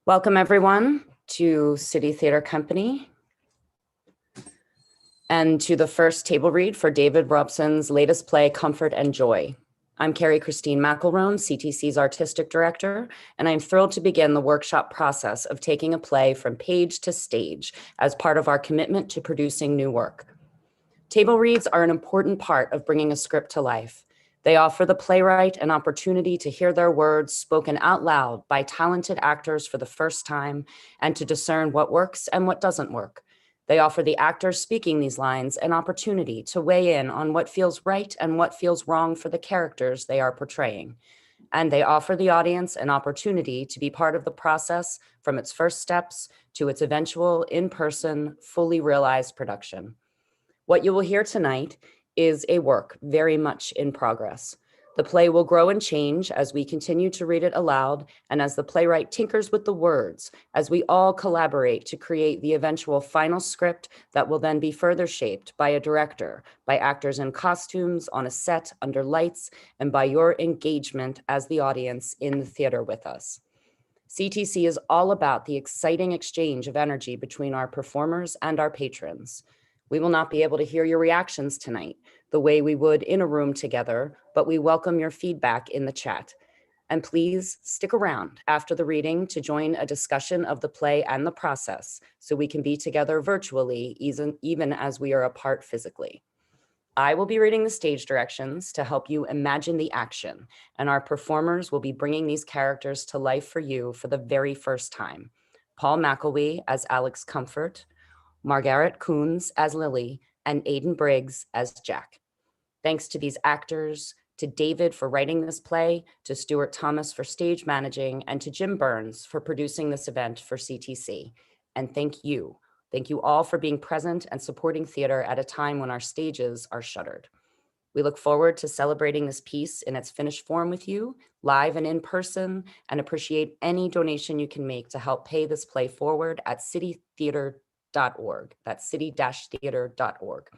Welcome everyone to City Theater Company and to the first table read for David Robson's latest play, Comfort and Joy. I'm Carrie Christine McElrone, CTC's Artistic Director, and I'm thrilled to begin the workshop process of taking a play from page to stage as part of our commitment to producing new work. Table reads are an important part of bringing a script to life. They offer the playwright an opportunity to hear their words spoken out loud by talented actors for the first time and to discern what works and what doesn't work. They offer the actors speaking these lines an opportunity to weigh in on what feels right and what feels wrong for the characters they are portraying. And they offer the audience an opportunity to be part of the process from its first steps to its eventual in-person, fully realized production. What you will hear tonight is a work very much in progress. The play will grow and change as we continue to read it aloud and as the playwright tinkers with the words, as we all collaborate to create the eventual final script that will then be further shaped by a director, by actors in costumes, on a set, under lights, and by your engagement as the audience in the theater with us. CTC is all about the exciting exchange of energy between our performers and our patrons. We will not be able to hear your reactions tonight the way we would in a room together, but we welcome your feedback in the chat. And please stick around after the reading to join a discussion of the play and the process so we can be together virtually, even as we are apart physically. I will be reading the stage directions to help you imagine the action, and our performers will be bringing these characters to life for you for the very first time. Paul McElwee as Alex Comfort, Margaret Coons as Lily, and Aidan Briggs as Jack. Thanks to these actors, to David for writing this play, to Stuart Thomas for stage managing, and to Jim Burns for producing this event for CTC. And thank you all for being present and supporting theater at a time when our stages are shuttered. We look forward to celebrating this piece in its finished form with you, live and in person, and appreciate any donation you can make to help pay this play forward at citytheater.org. That's city-theater.org.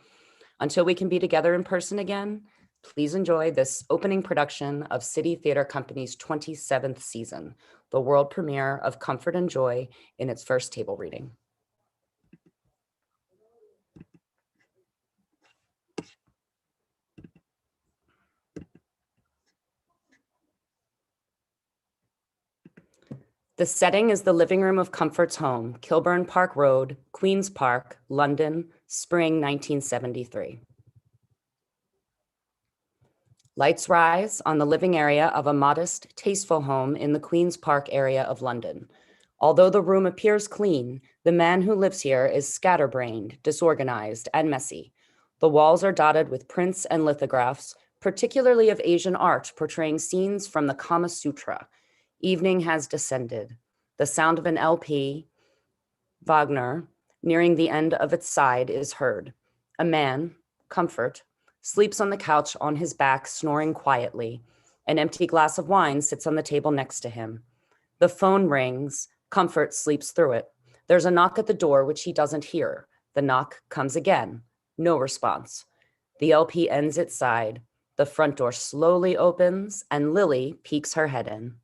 Until we can be together in person again, please enjoy this opening production of City Theater Company's 27th season, the world premiere of Comfort and Joy in its first table reading. The setting is the living room of Comfort's home, Kilburn Park Road, Queen's Park, London, spring 1973. Lights rise on the living area of a modest, tasteful home in the Queen's Park area of London. Although the room appears clean, the man who lives here is scatterbrained, disorganized, and messy. The walls are dotted with prints and lithographs, particularly of Asian art portraying scenes from the Kama Sutra. Evening has descended. The sound of an LP, Wagner, nearing the end of its side is heard. A man, Comfort, sleeps on the couch on his back, snoring quietly. An empty glass of wine sits on the table next to him. The phone rings. Comfort sleeps through it. There's a knock at the door, which he doesn't hear. The knock comes again. No response. The LP ends its side. The front door slowly opens, and Lily peeks her head in.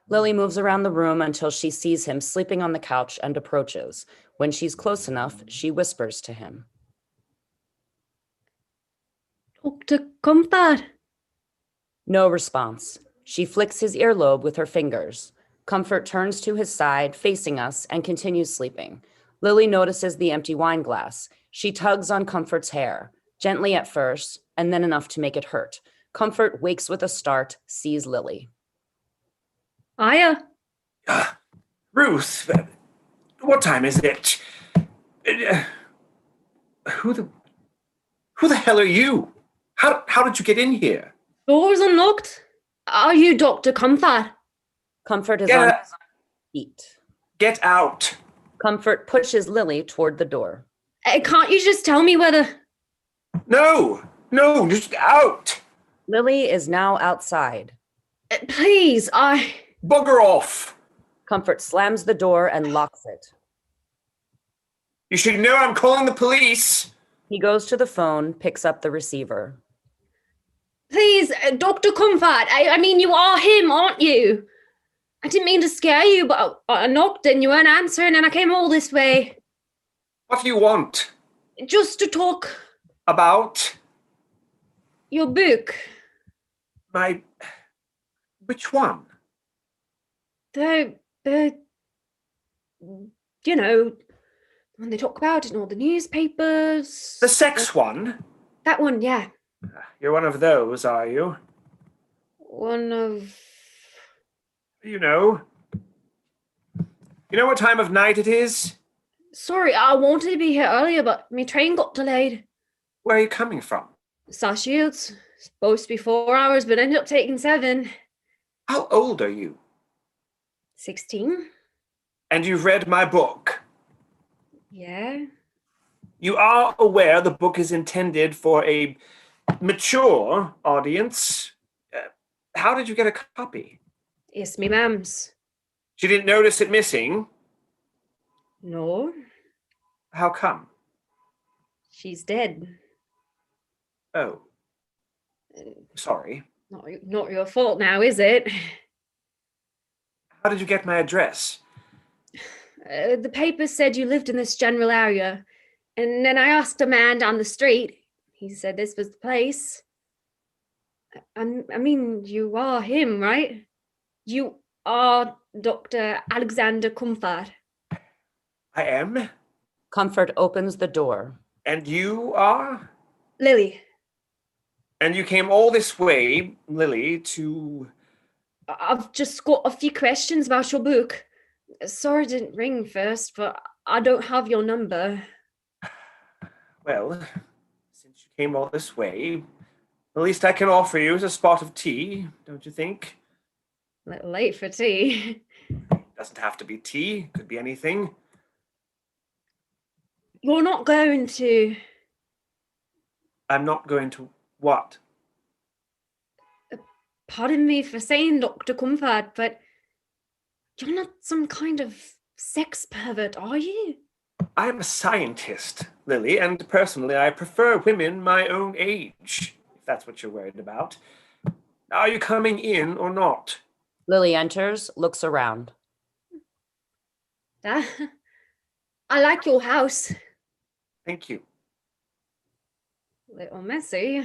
Lily moves around the room until she sees him sleeping on the couch and approaches. When she's close enough, she whispers to him. Dr. Comfort. No response. She flicks his earlobe with her fingers. Comfort turns to his side, facing us, and continues sleeping. Lily notices the empty wine glass. She tugs on Comfort's hair, gently at first, and then enough to make it hurt. Comfort wakes with a start, sees Lily. Aya. Ruth, what time is it? Who the hell are you? How did you get in here? Door's unlocked. Are you Dr. Comfort? Comfort is on his feet. Get out. Comfort pushes Lily toward the door. Can't you just tell me whether... No, just out. Lily is now outside. Please, Bugger off! Comfort slams the door and locks it. You should know I'm calling the police. He goes to the phone, picks up the receiver. Please, Dr. Comfort. I mean, you are him, aren't you? I didn't mean to scare you, but I knocked and you weren't answering, and I came all this way. What do you want? Just to talk About your book. my... Which one? The you know, when they talk about it in all the newspapers. The sex one? That one, yeah. You're one of those, are you? One of... You know. You know what time of night it is? Sorry, I wanted to be here earlier, but my train got delayed. Where are you coming from? South Shields. Supposed to be 4 hours, but ended up taking 7. How old are you? 16? And you've read my book. Yeah. You are aware the book is intended for a mature audience. How did you get a copy? It's me mum's. She didn't notice it missing. No, How come? she's dead. Oh. Sorry. Not your fault now, is it? How did you get my address? The paper said you lived in this general area, and then I asked a man down the street. He said this was the place. I mean, you are him, right? You are Dr. Alexander Comfort. I am. Comfort opens the door. And you are? Lily. And you came all this way, Lily, to... I've just got a few questions about your book. Sorry I didn't ring first, but I don't have your number. Well, since you came all this way, the least I can offer you is a spot of tea, don't you think? A little late for tea. Doesn't have to be tea, could be anything. You're not going to... I'm not going to what? Pardon me for saying, Dr. Comfort, but you're not some kind of sex pervert, are you? I'm a scientist, Lily, and personally I prefer women my own age, if that's what you're worried about. Are you coming in or not? Lily enters, looks around. I like your house. Thank you. Little messy.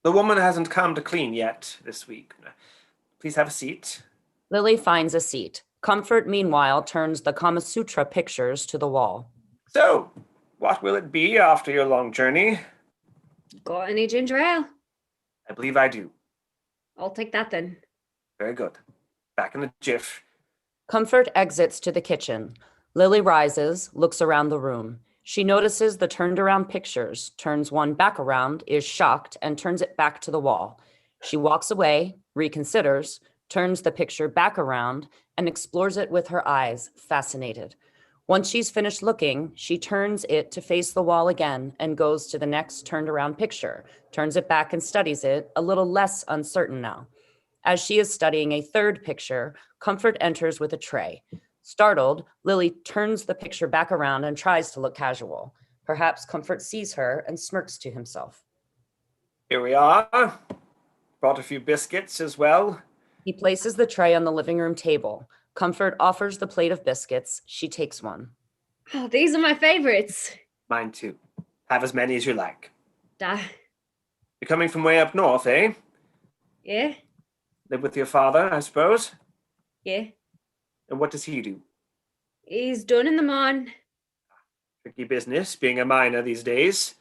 The woman hasn't come to clean yet this week. Please have a seat. Lily finds a seat. Comfort, meanwhile, turns the Kama Sutra pictures to the wall. So, what will it be after your long journey? Got any ginger ale? I believe I do. I'll take that then. Very good. Back in a jiff. Comfort exits to the kitchen. Lily rises, looks around the room. She notices the turned around pictures, turns one back around, is shocked, and turns it back to the wall. She walks away, reconsiders, turns the picture back around, and explores it with her eyes, fascinated. Once she's finished looking, she turns it to face the wall again and goes to the next turned around picture, turns it back and studies it, a little less uncertain now. As she is studying a third picture, Comfort enters with a tray. Startled, Lily turns the picture back around and tries to look casual. Perhaps Comfort sees her and smirks to himself. Here we are. Brought a few biscuits as well. He places the tray on the living room table. Comfort offers the plate of biscuits. She takes one. Oh, these are my favorites. Mine too. Have as many as you like. Duh. You're coming from way up north, eh? Yeah? Live with your father, I suppose? Yeah. And what does he do? He's done in the morn. Tricky business, being a miner these days.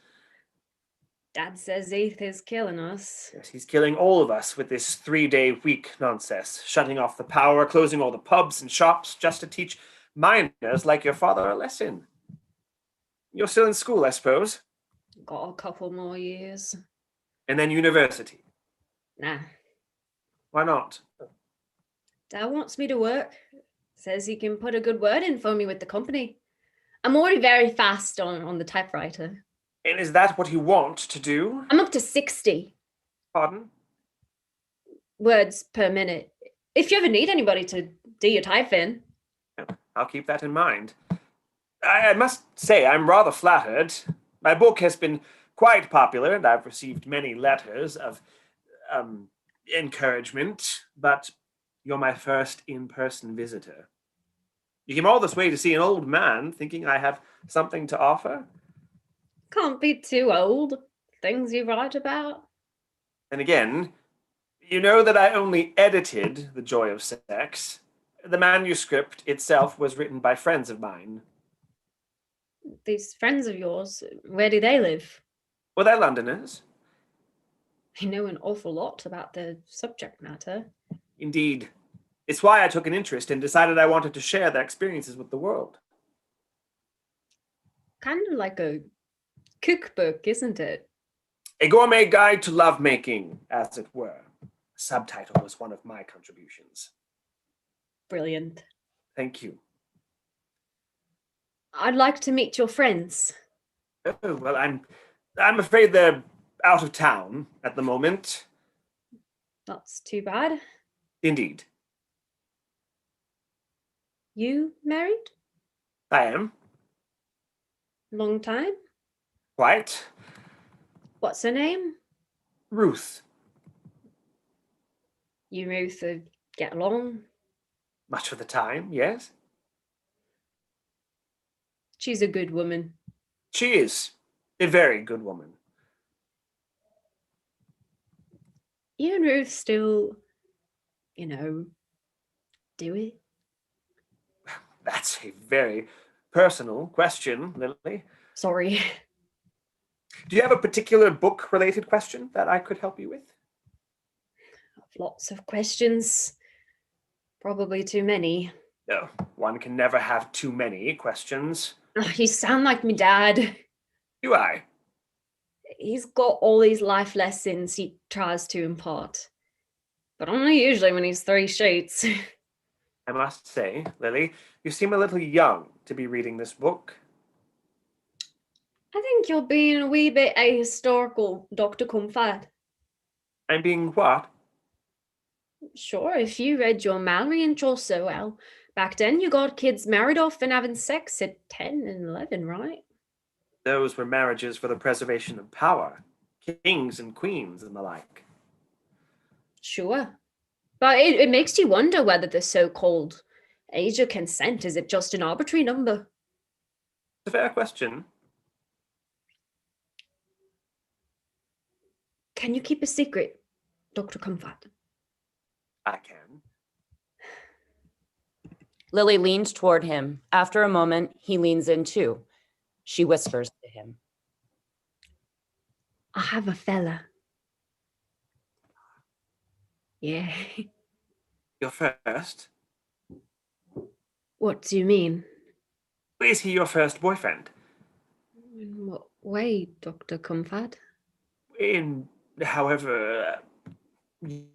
Dad says Heath is killing us. Yes, he's killing all of us with this 3-day week nonsense, shutting off the power, closing all the pubs and shops just to teach miners like your father a lesson. You're still in school, I suppose? Got a couple more years. And then university. Nah. Why not? Dad wants me to work. Says he can put a good word in for me with the company. I'm already very fast on the typewriter. And is that what you want to do? I'm up to 60. Pardon? words per minute. If you ever need anybody to do your typing. I'll keep that in mind. I must say, I'm rather flattered. My book has been quite popular, and I've received many letters of encouragement, but you're my first in-person visitor. You came all this way to see an old man, thinking I have something to offer? Can't be too old. Things you write about. And again, you know that I only edited The Joy of Sex. The manuscript itself was written by friends of mine. These friends of yours, where do they live? Well, they're Londoners. I know an awful lot about the subject matter. Indeed. It's why I took an interest and decided I wanted to share their experiences with the world. Kind of like a cookbook, isn't it? A gourmet guide to lovemaking, as it were. The subtitle was one of my contributions. Brilliant. Thank you. I'd like to meet your friends. Oh, well, I'm afraid they're out of town at the moment. That's too bad. Indeed. You married? I am. Long time? Quite. What's her name? Ruth. You and Ruth get along? Much of the time, yes. She's a good woman. She is a very good woman. You and Ruth still, do it? That's a very personal question, Lily. Sorry. Do you have a particular book-related question that I could help you with? Lots of questions. Probably too many. No, one can never have too many questions. Oh, you sound like my dad. Do I? He's got all these life lessons he tries to impart. But only usually when he's three sheets. I must say, Lily, you seem a little young to be reading this book. I think you're being a wee bit ahistorical, Dr. Comfort. I'm being what? Sure, if you read your Mallory and Chaucer well, back then you got kids married off and having sex at 10 and 11, right? Those were marriages for the preservation of power. Kings and queens and the like. Sure. But it makes you wonder whether the so-called age of consent, is it just an arbitrary number? It's a fair question. Can you keep a secret, Dr. Comfort? I can. Lily leans toward him. After a moment, he leans in too. She whispers to him. I have a fella. Yeah. Your first? What do you mean? Is he your first boyfriend? In what way, Dr. Comfort? In however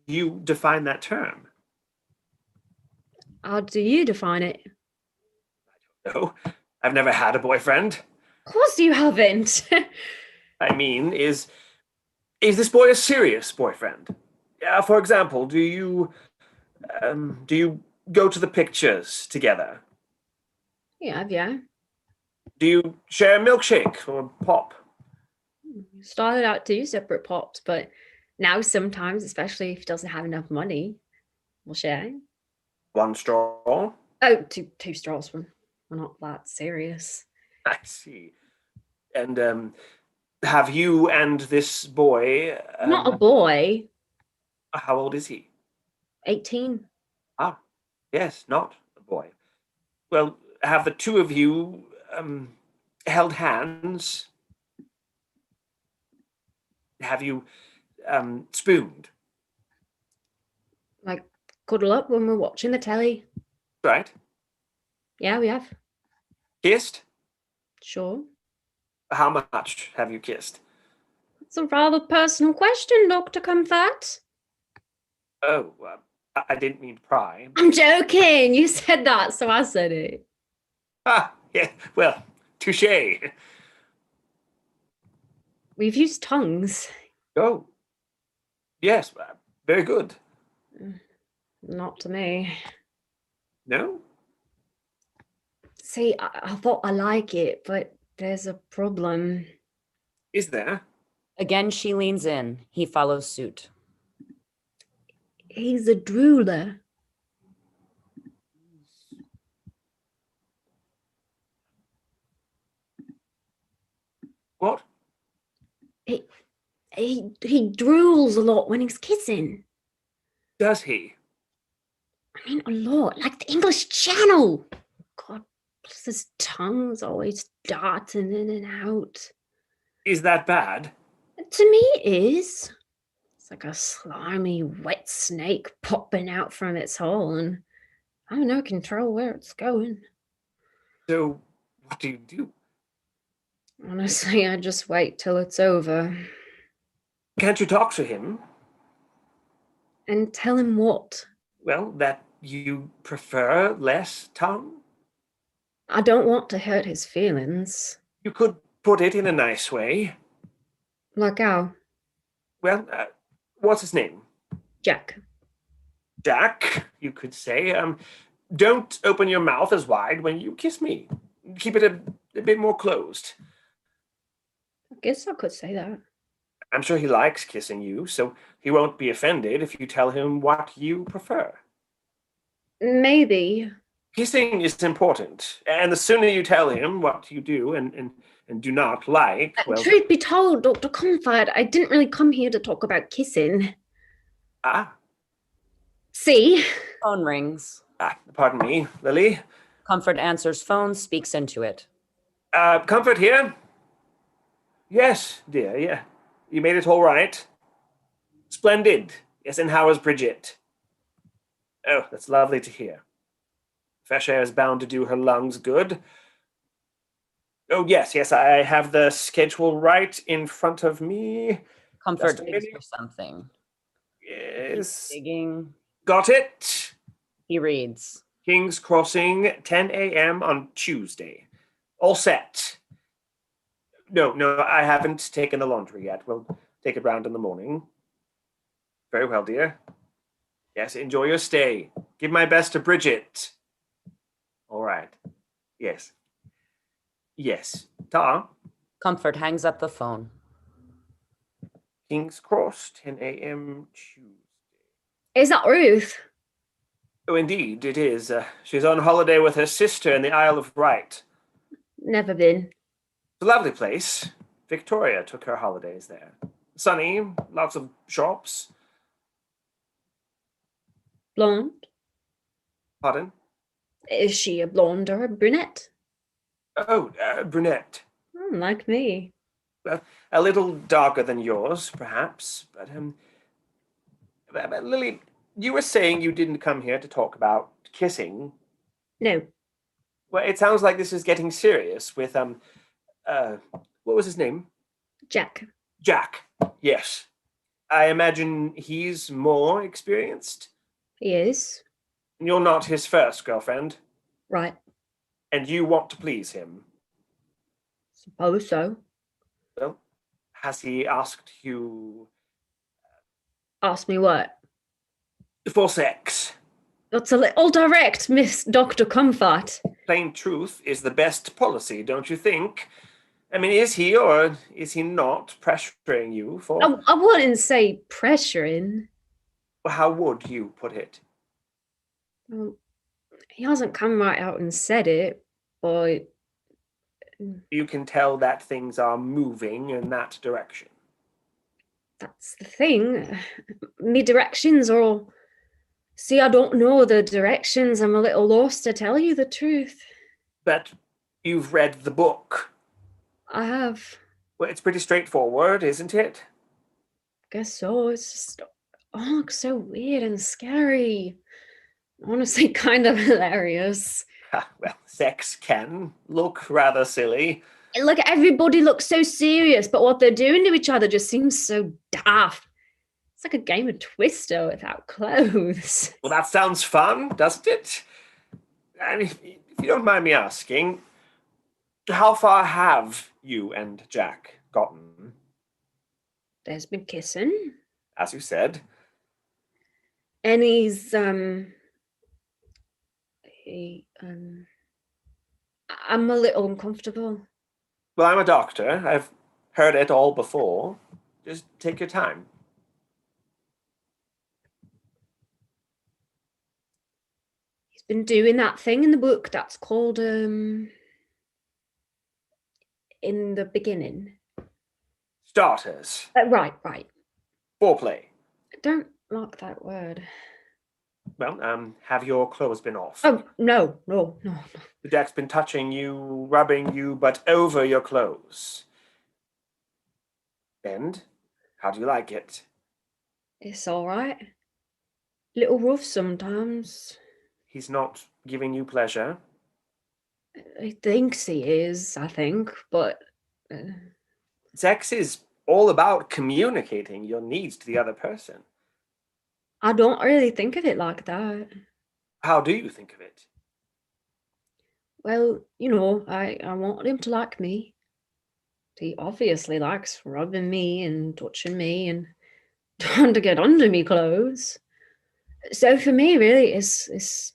you define that term. How do you define it? No, I've never had a boyfriend. Of course you haven't. I mean, is this boy a serious boyfriend? For example, do you go to the pictures together? Yeah. Do you share a milkshake or pop? Started out two separate pops, but now sometimes, especially if he doesn't have enough money, we'll share. One straw? Oh, two straws. We're not that serious. I see. And have you and this boy... Not a boy. How old is he? 18. Ah, yes, not a boy. Well, have the two of you held hands? Have you spooned? Like, cuddle up when we're watching the telly. Right. Yeah, we have. Kissed? Sure. How much have you kissed? It's a rather personal question, Dr. Comfort. Oh, I didn't mean to pry. I'm joking. You said that, so I said it. Ah, yeah, well, touche. We've used tongues. Oh, yes, very good. Not to me. No? See, I thought I like it, but there's a problem. Is there? Again, she leans in. He follows suit. He's a drooler. What? He drools a lot when he's kissing. Does he? I mean, a lot, like the English Channel. God, plus his tongue's always darting in and out. Is that bad? To me, it is. It's like a slimy, wet snake popping out from its hole, and I have no control where it's going. So, what do you do? Honestly, I just wait till it's over. Can't you talk to him? And tell him what? Well, that you prefer less tongue? I don't want to hurt his feelings. You could put it in a nice way. Like how? Well, what's his name? Jack. Jack, you could say. Don't open your mouth as wide when you kiss me. Keep it a bit more closed. I guess I could say that. I'm sure he likes kissing you, so he won't be offended if you tell him what you prefer. Maybe. Kissing is important, and the sooner you tell him what you do and do not like, well... Truth be told, Dr. Comfort, I didn't really come here to talk about kissing. Ah. See? Phone rings. Pardon me, Lily. Comfort answers phone, speaks into it. Comfort here? Yes, dear, yeah. You made it all right? Splendid. Yes, and how is Bridget? Oh, that's lovely to hear. Fresh air is bound to do her lungs good. Oh, yes, I have the schedule right in front of me. Comfort digs for something. Yes. Digging. Got it. He reads. King's Crossing, 10 a.m. on Tuesday. All set. No, I haven't taken the laundry yet. We'll take it round in the morning. Very well, dear. Yes, enjoy your stay. Give my best to Bridget. All right. Yes. Yes. Ta. Comfort hangs up the phone. King's Cross, 10 a.m. Tuesday. Is that Ruth? Oh, indeed, it is. She's on holiday with her sister in the Isle of Wight. Never been. It's a lovely place. Victoria took her holidays there. Sunny, lots of shops. Blonde? Pardon? Is she a blonde or a brunette? Oh, brunette. Like me. Well, a little darker than yours, perhaps, but Lily, you were saying you didn't come here to talk about kissing. No. Well, it sounds like this is getting serious with, what was his name? Jack. Jack, yes. I imagine he's more experienced? He is. You're not his first girlfriend, Right. and you want to please him. Suppose so. Well, has he asked you Ask me what? for sex? That's a little direct, Miss Dr. Comfort. Plain truth is the best policy, don't you think? I mean, is he or is he not pressuring you for... I wouldn't say pressuring. How would you put it? Well, he hasn't come right out and said it, but... You can tell that things are moving in that direction. That's the thing. Me directions are... See, I don't know the directions. I'm a little lost, to tell you the truth. But you've read the book. I have. Well, it's pretty straightforward, isn't it? Guess so. It's just all looks so weird and scary. Honestly, kind of hilarious. Well, sex can look rather silly. Look, everybody looks so serious, but what they're doing to each other just seems so daft. It's like a game of Twister without clothes. Well, that sounds fun, doesn't it? And if you don't mind me asking, how far have you and Jack gotten? There's been kissing. As you said. And I'm a little uncomfortable. Well, I'm a doctor. I've heard it all before. Just take your time. He's been doing that thing in the book that's called in the beginning. Starters. Right. Foreplay. I don't like that word. Well, have your clothes been off? Oh, no. The deck's been touching you, rubbing you, but over your clothes. And how do you like it? It's all right. Little rough sometimes. He's not giving you pleasure. He thinks he is, I think, but Sex is all about communicating your needs to the other person. I don't really think of it like that. How do you think of it? Well, I want him to like me. He obviously likes rubbing me and touching me and trying to get under me clothes. So for me, really, it's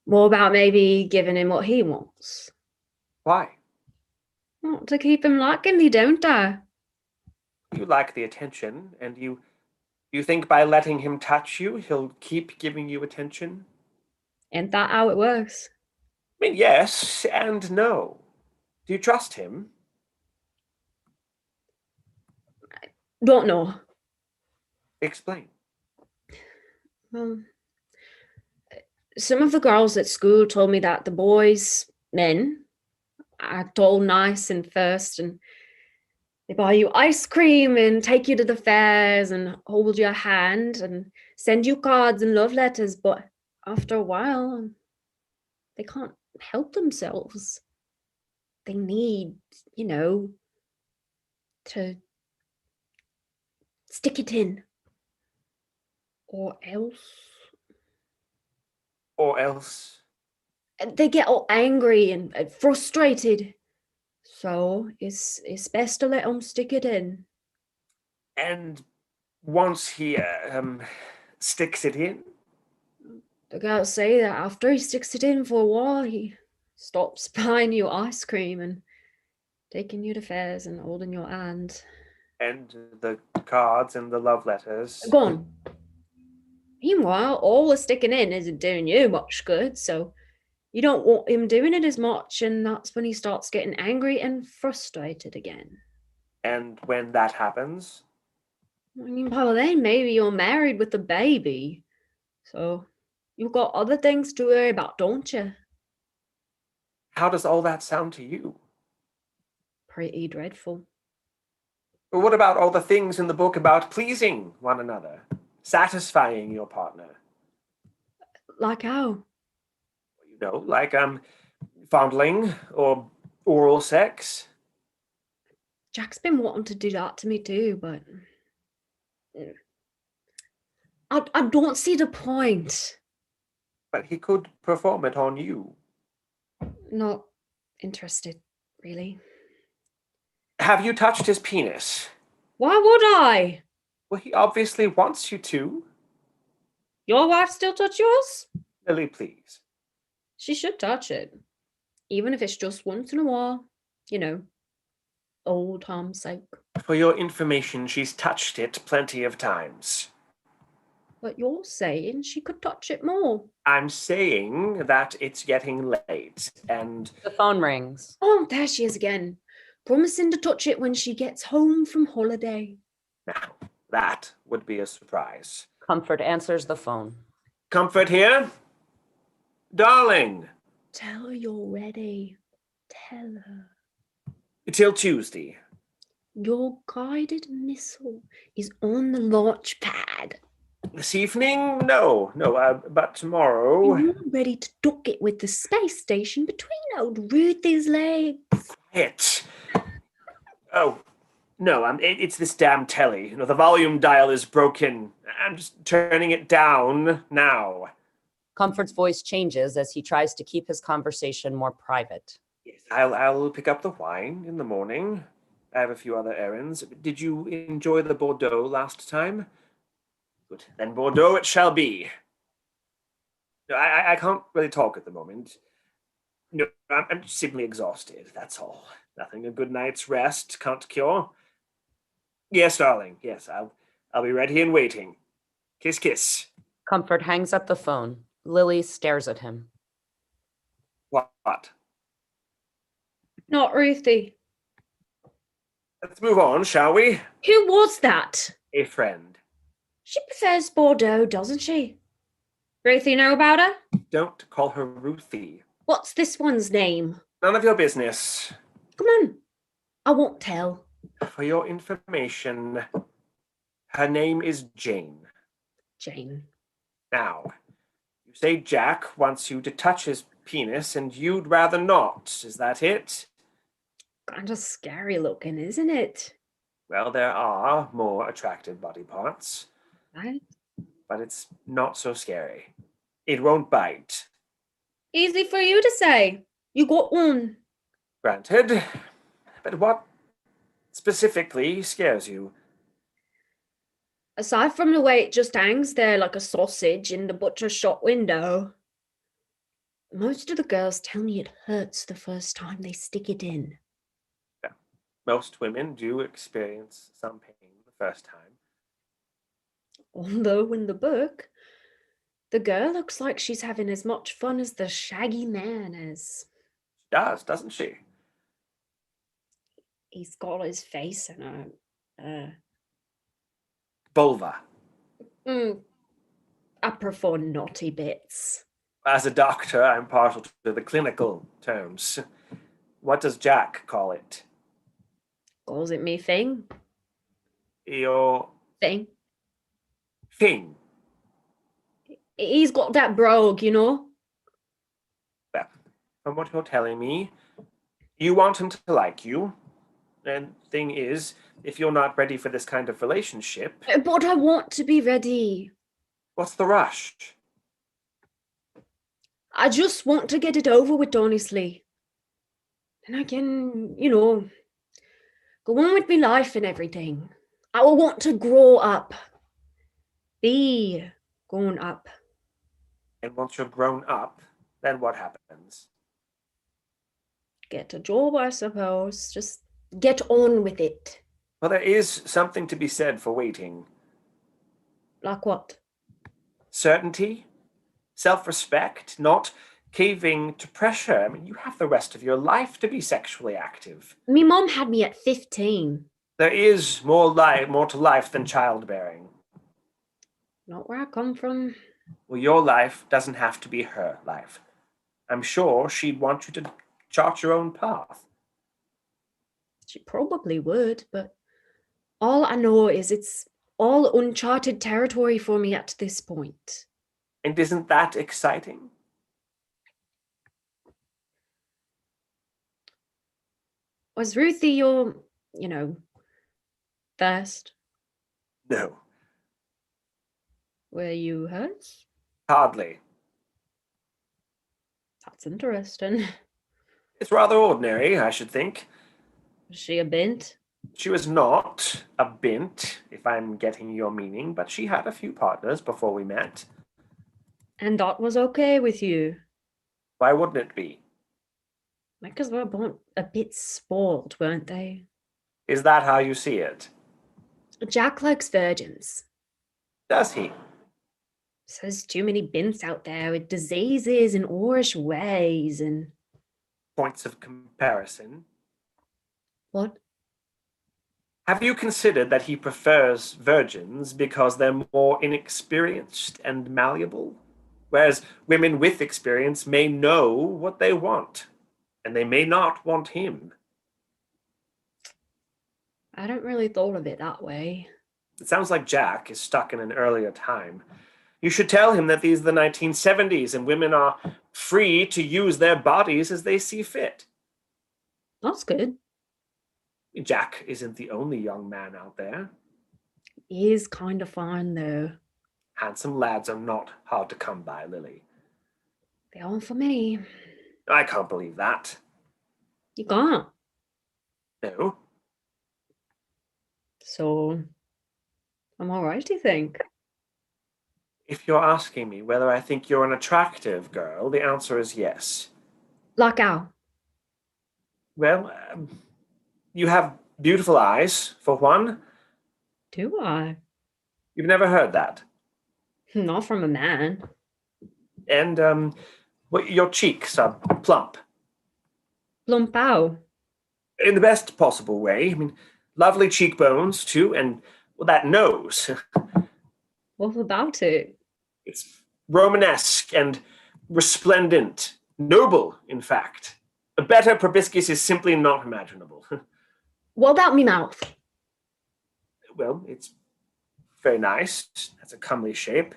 more about maybe giving him what he wants. Why? I want to keep him liking me, don't I? You like the attention, and you think by letting him touch you, he'll keep giving you attention? Ain't that how it works? I mean, yes and no. Do you trust him? Don't know. Explain. Well, some of the girls at school told me that the boys, men, act all nice and first, and they buy you ice cream and take you to the fairs and hold your hand and send you cards and love letters, but after a while, they can't help themselves. They need, to stick it in. Or else. Or else? They get all angry and frustrated. So it's best to let them stick it in. And once he sticks it in? The girls say that after he sticks it in for a while, he stops buying you ice cream and taking you to fairs and holding your hand. And the cards and the love letters. Gone. Meanwhile, all the sticking in isn't doing you much good, so you don't want him doing it as much, and that's when he starts getting angry and frustrated again. And when that happens? I mean, well, then maybe you're married with a baby, so you've got other things to worry about, don't you? How does all that sound to you? Pretty dreadful. But what about all the things in the book about pleasing one another, satisfying your partner? Like how? Like fondling or oral sex. Jack's been wanting to do that to me too, but I don't see the point. But he could perform it on you. Not interested, really. Have you touched his penis? Why would I? Well, he obviously wants you to. Your wife still touch yours? Lily, please. She should touch it. Even if it's just once in a while. Old time's sake. For your information, she's touched it plenty of times. But you're saying she could touch it more. I'm saying that it's getting late, and... The phone rings. Oh, there she is again. Promising to touch it when she gets home from holiday. Now, that would be a surprise. Comfort answers the phone. Comfort here? Darling! Tell her you're ready. Tell her. Till Tuesday. Your guided missile is on the launch pad. This evening? No, but tomorrow... You're ready to dock it with the space station between old Ruthie's legs. Quiet. Oh, no, it's this damn telly. The volume dial is broken. I'm just turning it down now. Comfort's voice changes as he tries to keep his conversation more private. Yes, I'll pick up the wine in the morning. I have a few other errands. Did you enjoy the Bordeaux last time? Good. Then Bordeaux it shall be. No, I can't really talk at the moment. No, I'm simply exhausted, that's all. Nothing a good night's rest can't cure. Yes, darling, yes, I'll be ready and waiting. Kiss, kiss. Comfort hangs up the phone. Lily stares at him. What? Not Ruthie. Let's move on, shall we? Who was that? A friend. She prefers Bordeaux, doesn't she? Ruthie know about her? Don't call her Ruthie. What's this one's name? None of your business. Come on. I won't tell. For your information, her name is Jane. Jane. Now, you say Jack wants you to touch his penis and you'd rather not. Is that it? Kind of scary looking, isn't it? Well, there are more attractive body parts, Right? but it's not so scary. It won't bite. Easy for you to say. You got one. Granted. But what specifically scares you? Aside from the way it just hangs there like a sausage in the butcher shop window, most of the girls tell me it hurts the first time they stick it in. Yeah. Most women do experience some pain the first time. Although in the book, the girl looks like she's having as much fun as the shaggy man is. She does, doesn't she? He's got his face in a... Vulva. I prefer naughty bits. As a doctor, I'm partial to the clinical terms. What does Jack call it? Calls it me thing. Your Thing. thing. He's got that brogue, you know? Well, from what you're telling me, you want him to like you. And thing is, if you're not ready for this kind of relationship... But I want to be ready. What's the rush? I just want to get it over with, honestly. And I can, go on with my life and everything. I will want to grow up. Be grown up. And once you're grown up, then what happens? Get a job, I suppose. Just get on with it. Well, there is something to be said for waiting. Like what? Certainty, self-respect, not caving to pressure. I mean, you have the rest of your life to be sexually active. Me mom had me at 15. There is more to life than childbearing. Not where I come from. Well, your life doesn't have to be her life. I'm sure she'd want you to chart your own path. She probably would, but all I know is it's all uncharted territory for me at this point. And isn't that exciting? Was Ruthie your, first? No, Were you hers? hardly. That's interesting. It's rather ordinary, I should think. Was she a bint? She was not a bint, if I'm getting your meaning, but she had a few partners before we met. And that was okay with you? Why wouldn't it be? Because they were both a bit spoiled, weren't they? Is that how you see it? Jack likes virgins. Does he? Says too many bints out there with diseases and Irish ways and... Points of comparison. What? Have you considered that he prefers virgins because they're more inexperienced and malleable? Whereas women with experience may know what they want, and they may not want him. I don't really thought of it that way. It sounds like Jack is stuck in an earlier time. You should tell him that these are the 1970s and women are free to use their bodies as they see fit. That's good. Jack isn't the only young man out there. He is kind of fine, though. Handsome lads are not hard to come by, Lily. They aren't for me. I can't believe that. You can't. No. So, I'm all right, you think? If you're asking me whether I think you're an attractive girl, the answer is yes. Like how? Well, you have beautiful eyes, for one. Do I? You've never heard that. Not from a man. And your cheeks are plump Plump out. in the best possible way. I mean, lovely cheekbones too, and well, that nose. What about it? It's Romanesque and resplendent, noble, in fact. A better proboscis is simply not imaginable. What about me mouth? Well, it's very nice. Has a comely shape.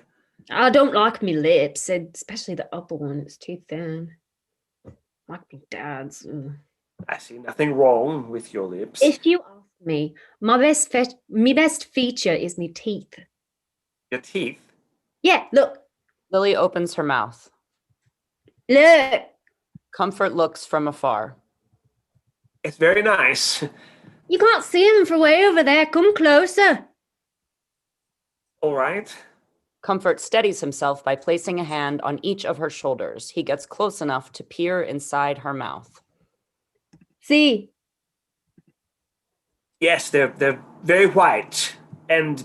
I don't like me lips, especially the upper one. It's too thin. Like me dad's. Ugh. I see nothing wrong with your lips. If you ask me, me best feature is me teeth. Your teeth. Yeah, look. Lily opens her mouth. Look. Comfort looks from afar. It's very nice. You can't see them from way over there. Come closer. All right. Comfort steadies himself by placing a hand on each of her shoulders. He gets close enough to peer inside her mouth. See? Yes, they're very white and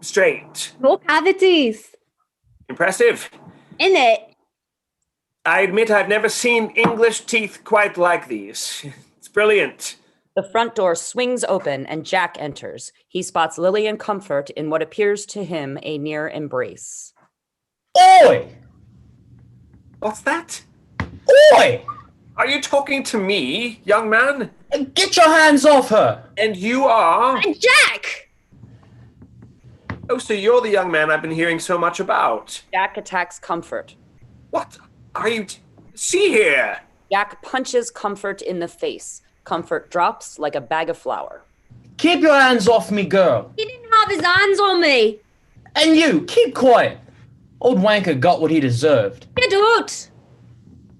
straight. No cavities. Impressive. In it. I admit I've never seen English teeth quite like these. It's brilliant. The front door swings open and Jack enters. He spots Lily and Comfort in what appears to him a near embrace. Oi! What's that? Oi! Are you talking to me, young man? Get your hands off her! And you are? And Jack! Oh, so you're the young man I've been hearing so much about. Jack attacks Comfort. What are you... See here! Jack punches Comfort in the face. Comfort drops like a bag of flour. Keep your hands off me, girl. He didn't have his hands on me. And you, keep quiet. Old wanker got what he deserved. Get out.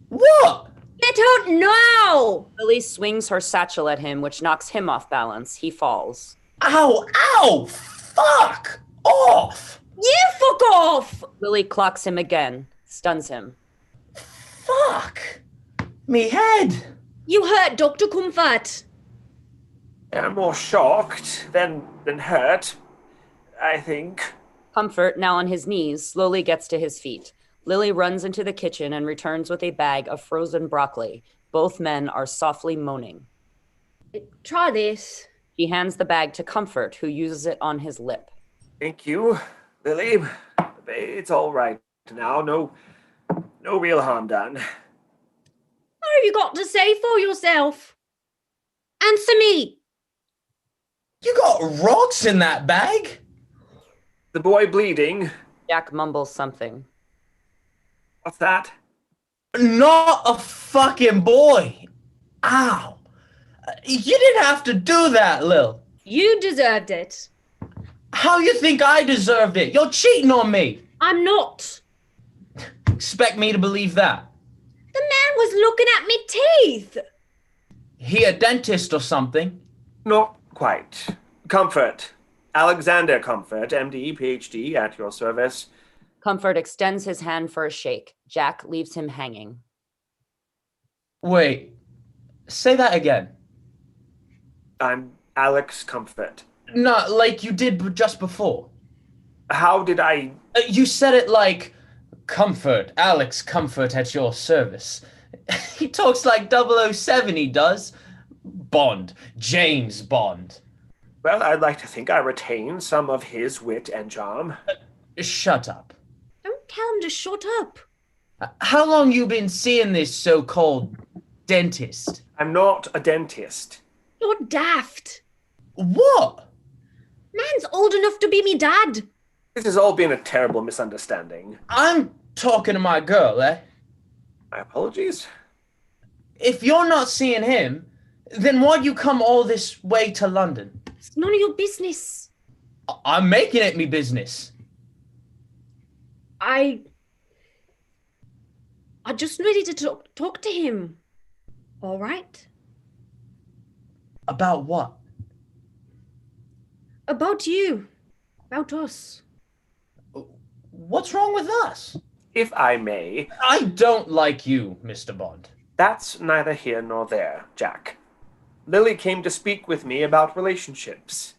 What? Get out now. Lily swings her satchel at him, which knocks him off balance. He falls. Ow, ow! Fuck! Off! You fuck off. Lily clocks him again, stuns him. Fuck! Me head! You hurt Dr. Comfort. I'm more shocked than hurt, I think. Comfort, now on his knees, slowly gets to his feet. Lily runs into the kitchen and returns with a bag of frozen broccoli. Both men are softly moaning. Try this. She hands the bag to Comfort, who uses it on his lip. Thank you, Lily. It's all right now. No real harm done. What have you got to say for yourself? Answer me. You got rocks in that bag? The boy bleeding. Jack mumbles something. What's that? Not a fucking boy. Ow. You didn't have to do that, Lil. You deserved it. How you think I deserved it? You're cheating on me. I'm not. Expect me to believe that? The man was looking at me teeth. He a dentist or something? Not quite. Comfort. Alexander Comfort, MD, PhD, at your service. Comfort extends his hand for a shake. Jack leaves him hanging. Wait. Say that again. I'm Alex Comfort. No, like you did just before. How did I... You said it like, Comfort, Alex Comfort at your service. He talks like 007, he does. Bond, James Bond. Well, I'd like to think I retain some of his wit and charm. Shut up. Don't tell him to shut up. How long you been seeing this so-called dentist? I'm not a dentist. You're daft. What? Man's old enough to be me dad. This has all been a terrible misunderstanding. I'm talking to my girl, eh? My apologies. If you're not seeing him, then why'd you come all this way to London? It's none of your business. I'm making it me business. I just ready to talk to him. All right? About what? About you. About us. What's wrong with us? If I may, I don't like you, Mr. Bond. that's neither here nor there, Jack. Lily came to speak with me about relationships.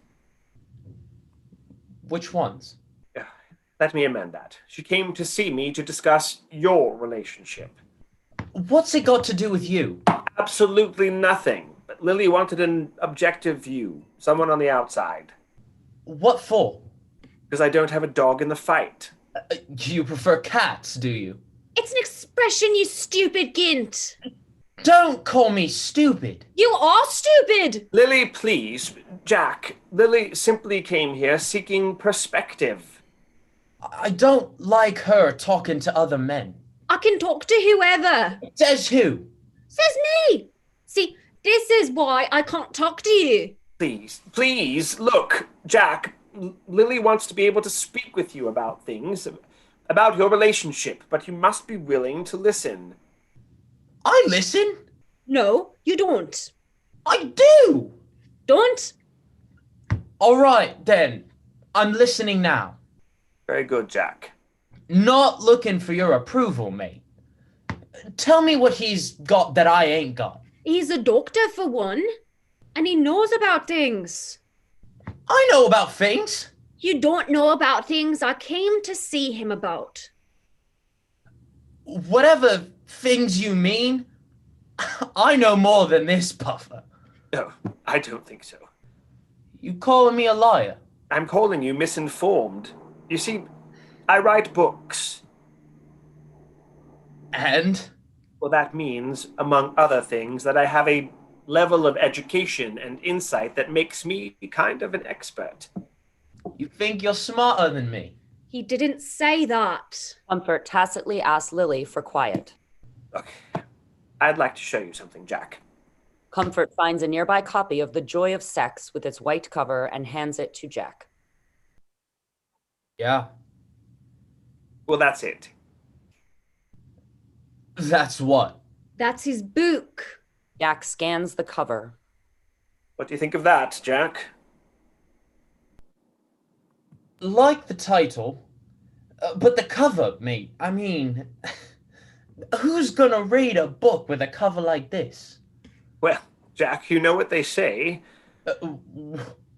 Which ones? Let me amend that. She came to see me to discuss your relationship. What's it got to do with you? Absolutely nothing. But Lily wanted an objective view, someone on the outside. What for? Because I don't have a dog in the fight. You prefer cats, do you? It's an expression, you stupid gint. Don't call me stupid. You are stupid. Lily, please. Jack, Lily simply came here seeking perspective. I don't like her talking to other men. I can talk to whoever. Says who? Says me. See, this is why I can't talk to you. Please, look, Jack, Lily wants to be able to speak with you about things, about your relationship, but you must be willing to listen. I listen. No, you don't. I do. Don't. All right, then. I'm listening now. Very good, Jack. Not looking for your approval, mate. Tell me what he's got that I ain't got. He's a doctor for one, and he knows about things. I know about things. You don't know about things I came to see him about. Whatever things you mean, I know more than this puffer. No, I don't think so. You calling me a liar? I'm calling you misinformed. You see, I write books. And? Well, that means, among other things, that I have a level of education and insight that makes me kind of an expert. You think you're smarter than me? He didn't say that. Comfort tacitly asks Lily for quiet. Look, I'd like to show you something, Jack. Comfort finds a nearby copy of The Joy of Sex with its white cover and hands it to Jack. Yeah. Well, that's it. That's what? That's his book. Jack scans the cover. What do you think of that, Jack? Like the title, but the cover, mate. I mean, who's gonna read a book with a cover like this? Well, Jack, you know what they say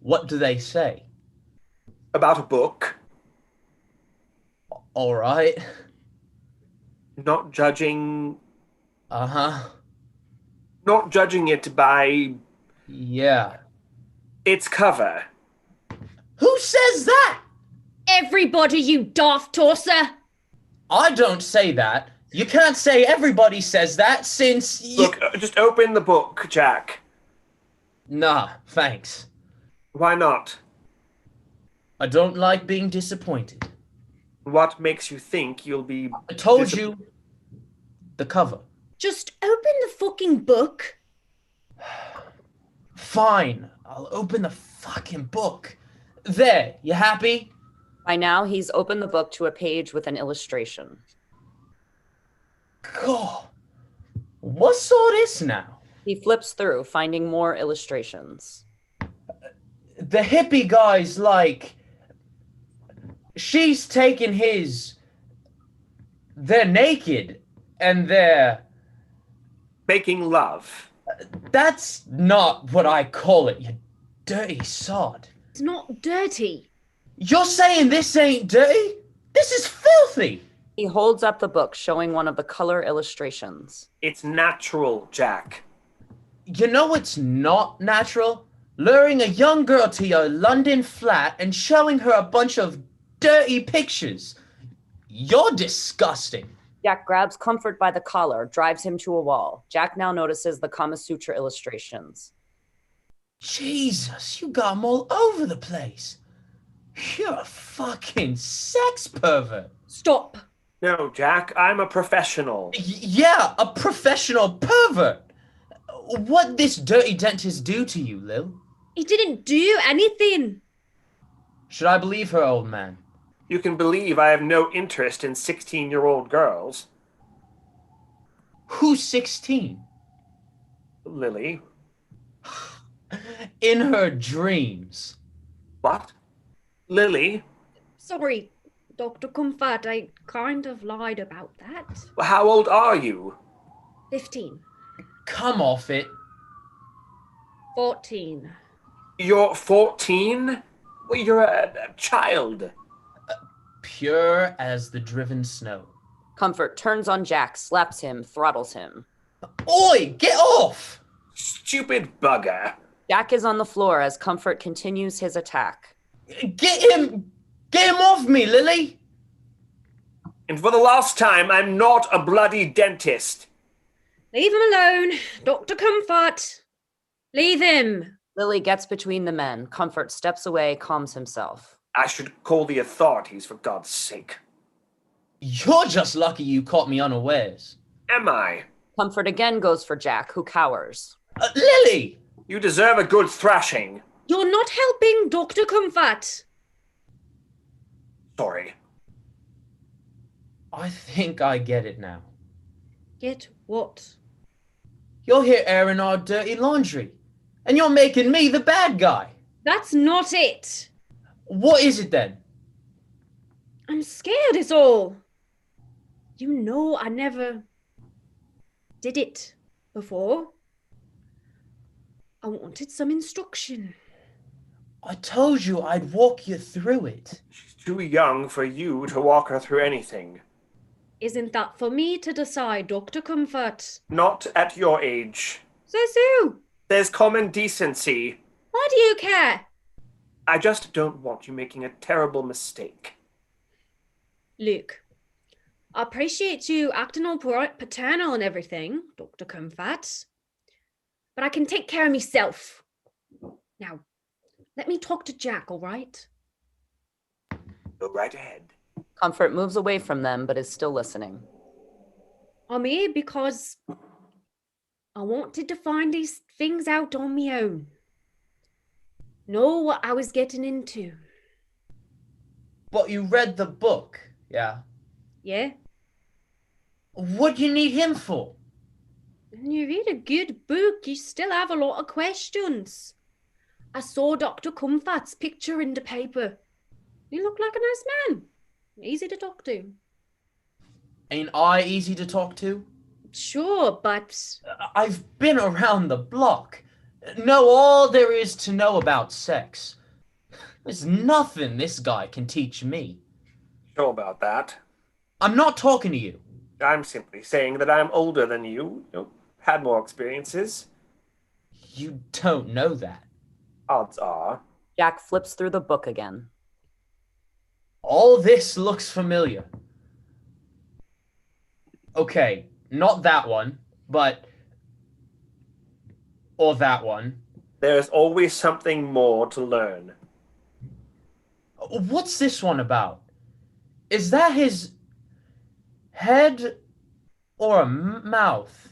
What do they say? about a book. All right. Not judging Uh-huh. not judging it by Yeah. its cover. Who says that? Everybody, you daft tosser. I don't say that. You can't say everybody says that since you... Look, just open the book, Jack. Nah, thanks. Why not? I don't like being disappointed. What makes you think you'll be... I told you the cover. Just open the fucking book. Fine, I'll open the fucking book. There, you happy? By now, he's opened the book to a page with an illustration. God, what's all this now? He flips through, finding more illustrations. The hippie guy's like, she's taking his, they're naked, and they're, Making love. that's not what I call it, you dirty sod. It's not dirty. You're saying this ain't dirty? This is filthy. He holds up the book, showing one of the color illustrations. It's natural, Jack. You know what's not natural? Luring a young girl to your London flat and showing her a bunch of dirty pictures. You're disgusting. Jack grabs Comfort by the collar, drives him to a wall. Jack now notices the Kama Sutra illustrations. Jesus, you got them all over the place. You're a fucking sex pervert. Stop. No, Jack, I'm a professional. Yeah, a professional pervert. What'd this dirty dentist do to you, Lil? He didn't do anything. Should I believe her, old man? You can believe I have no interest in 16-year-old girls. Who's 16? Lily. In her dreams. What? Lily? Sorry. Dr. Comfort, I kind of lied about that. Well, how old are you? 15. Come off it. 14. You're 14? Well, you're a child. Pure as the driven snow. Comfort turns on Jack, slaps him, throttles him. Oi, get off! Stupid bugger. Jack is on the floor as Comfort continues his attack. Get him off me, Lily! And for the last time, I'm not a bloody dentist. Leave him alone. Dr. Comfort. Leave him. Lily gets between the men. Comfort steps away, calms himself. I should call the authorities, for God's sake. You're just lucky you caught me unawares. Am I? Comfort again goes for Jack, who cowers. Lily! You deserve a good thrashing. You're not helping Dr. Comfort. Sorry. I think I get it now. Get what? You're here airing our dirty laundry, and you're making me the bad guy. That's not it. What is it then? I'm scared is all. You know I never did it before. I wanted some instruction. I told you I'd walk you through it. She's too young for you to walk her through anything. Isn't that for me to decide, Dr. Comfort? Not at your age. So. There's common decency. Why do you care? I just don't want you making a terrible mistake. Luke, I appreciate you acting all paternal and everything, Dr. Comfort. But I can take care of myself. Now, let me talk to Jack, all right? Go right ahead. Comfort moves away from them, but is still listening. I'm here because I wanted to find these things out on my own. Know what I was getting into. But you read the book, yeah? Yeah? What do you need him for? When you read a good book, you still have a lot of questions. I saw Dr. Comfort's picture in the paper. He looked like a nice man. Easy to talk to. Ain't I easy to talk to? Sure, but I've been around the block. Know all there is to know about sex. There's nothing this guy can teach me. Sure about that. I'm not talking to you. I'm simply saying that I'm older than you. Had more experiences. You don't know that. Odds are. Jack flips through the book again. All this looks familiar. Okay, not that one, but... or that one. There's always something more to learn. What's this one about? Is that his head or a mouth?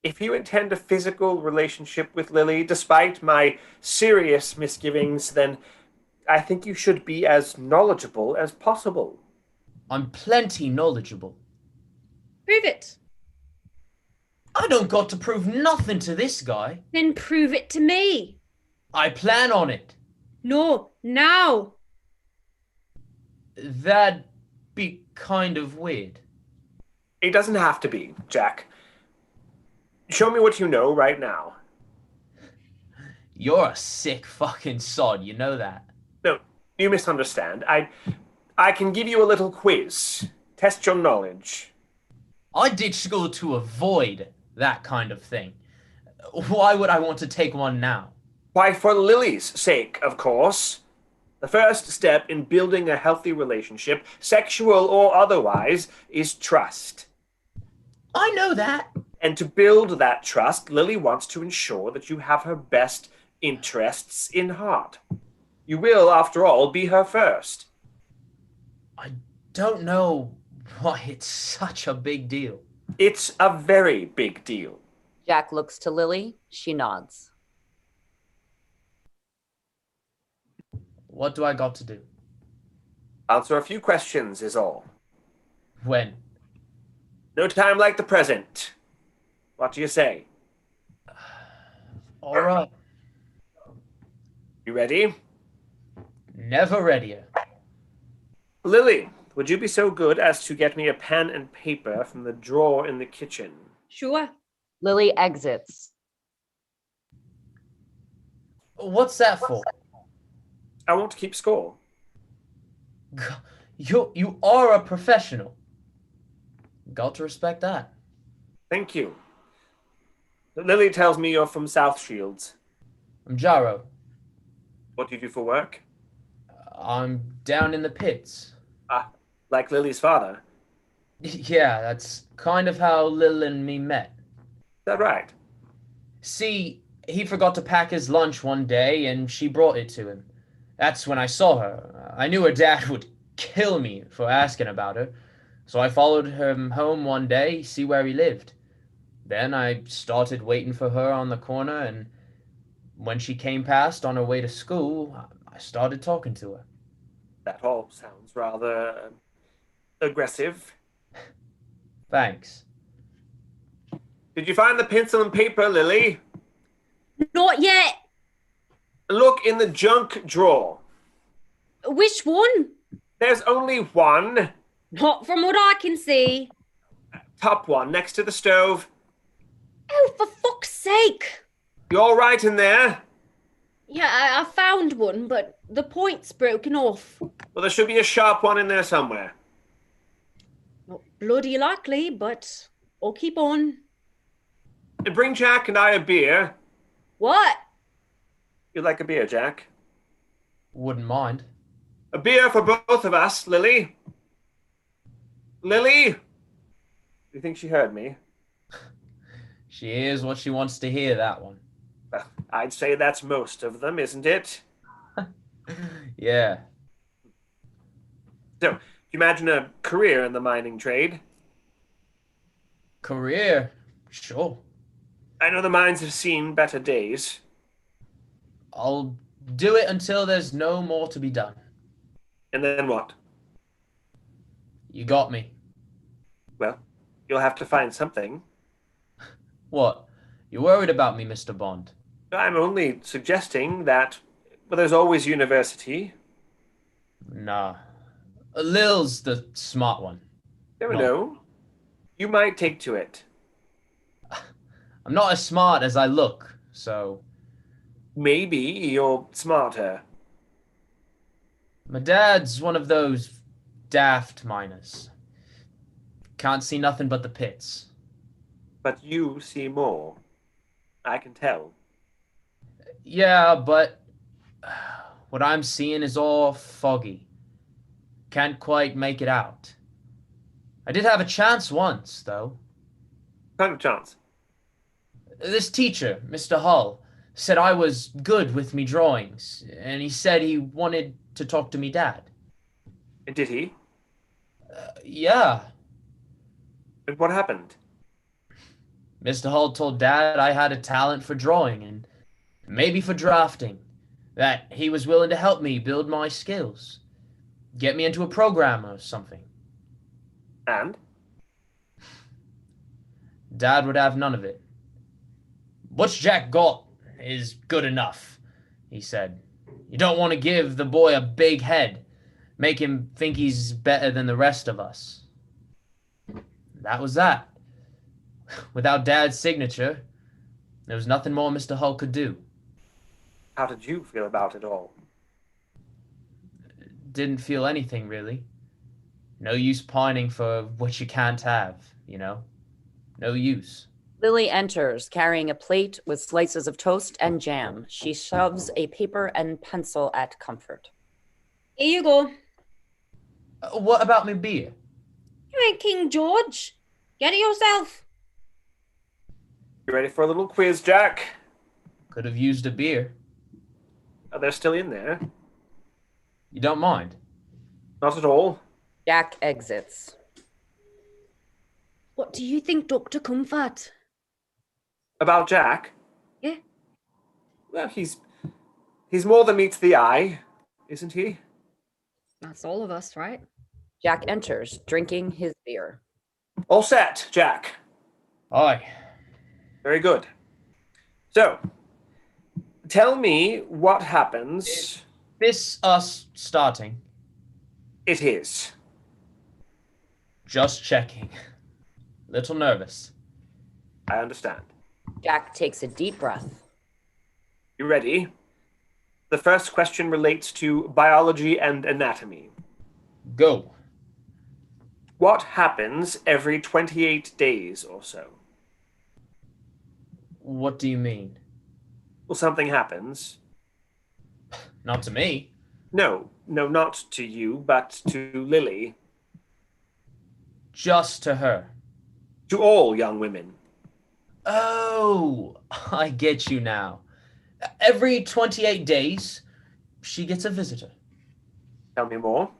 If you intend a physical relationship with Lily, despite my serious misgivings, then I think you should be as knowledgeable as possible. I'm plenty knowledgeable. prove it. I don't got to prove nothing to this guy. Then prove it to me. I plan on it. No, now. That'd be kind of weird. It doesn't have to be, Jack. Show me what you know right now. You're a sick fucking sod, you know that. No, you misunderstand. I can give you a little quiz. Test your knowledge. I ditched school to avoid that kind of thing. Why would I want to take one now? Why, for Lily's sake, of course. The first step in building a healthy relationship, sexual or otherwise, is trust. I know that. And to build that trust, Lily wants to ensure that you have her best interests in heart. You will, after all, be her first. I don't know why it's such a big deal. It's a very big deal. Jack looks to Lily. She nods. What do I got to do? Answer a few questions is all. When? No time like the present. What do you say? All right. You ready? Never readier. Lily, would you be so good as to get me a pen and paper from the drawer in the kitchen? Sure. Lily exits. What's that for? I want to keep score. You are a professional. Got to respect that. Thank you. Lily tells me you're from South Shields. I'm Jaro. What do you do for work? I'm down in the pits. Ah, like Lily's father. Yeah, that's kind of how Lil and me met. Is that right? See, he forgot to pack his lunch one day and she brought it to him. That's when I saw her. I knew her dad would kill me for asking about her, so I followed him home one day, see where he lived. Then I started waiting for her on the corner, and when she came past on her way to school, I started talking to her. That all sounds rather aggressive. Thanks. Did you find the pencil and paper, Lily? Not yet. Look in the junk drawer. Which one? There's only one. Not from what I can see. Top one, next to the stove. Oh, for fuck's sake. You all right in there? Yeah, I found one, but the point's broken off. Well, there should be a sharp one in there somewhere. Not bloody likely, but I'll keep on. And bring Jack and I a beer. What? You'd like a beer, Jack? Wouldn't mind. A beer for both of us, Lily. Lily? Do you think she heard me? She hears what she wants to hear, that one. Well, I'd say that's most of them, isn't it? Yeah. So, you imagine a career in the mining trade? Career? Sure. I know the mines have seen better days. I'll do it until there's no more to be done. And then what? You got me. Well, you'll have to find something. What? You worried about me, Mr. Bond? I'm only suggesting that, well, there's always university. Nah. Lil's the smart one. Never No. know. You might take to it. I'm not as smart as I look, so... Maybe you're smarter. My dad's one of those daft miners. Can't see nothing but the pits. But you see more. I can tell. Yeah, but what I'm seeing is all foggy. Can't quite make it out. I did have a chance once, though. Kind of chance. This teacher, Mr. Hull, said I was good with me drawings, and he said he wanted to talk to me dad. And did he? Yeah. And what happened? Mr. Hull told Dad I had a talent for drawing and maybe for drafting, that he was willing to help me build my skills, get me into a program or something. And? Dad would have none of it. What's Jack got is good enough, he said. You don't want to give the boy a big head, make him think he's better than the rest of us. That was that. Without Dad's signature, there was nothing more Mr. Hull could do. How did you feel about it all? Didn't feel anything, really. No use pining for what you can't have, you know? No use. Lily enters, carrying a plate with slices of toast and jam. She shoves a paper and pencil at Comfort. Here you go. What about me beer? You ain't King George. Get it yourself. You ready for a little quiz, Jack? Could have used a beer. They're still in there. You don't mind? Not at all. Jack exits. What do you think, Dr. Comfort? About Jack? Yeah. Well, he's more than meets the eye, isn't he? That's all of us, right? Jack enters, drinking his beer. All set, Jack. Aye. Very good. So, tell me what happens This us starting. It is. Just checking. Little nervous. I understand. Jack takes a deep breath. You ready? The first question relates to biology and anatomy. Go. What happens every 28 days or so? What do you mean? Well, something happens. Not to me. No, not to you, but to Lily. Just to her. To all young women. Oh, I get you now. Every 28 days, she gets a visitor. Tell me more.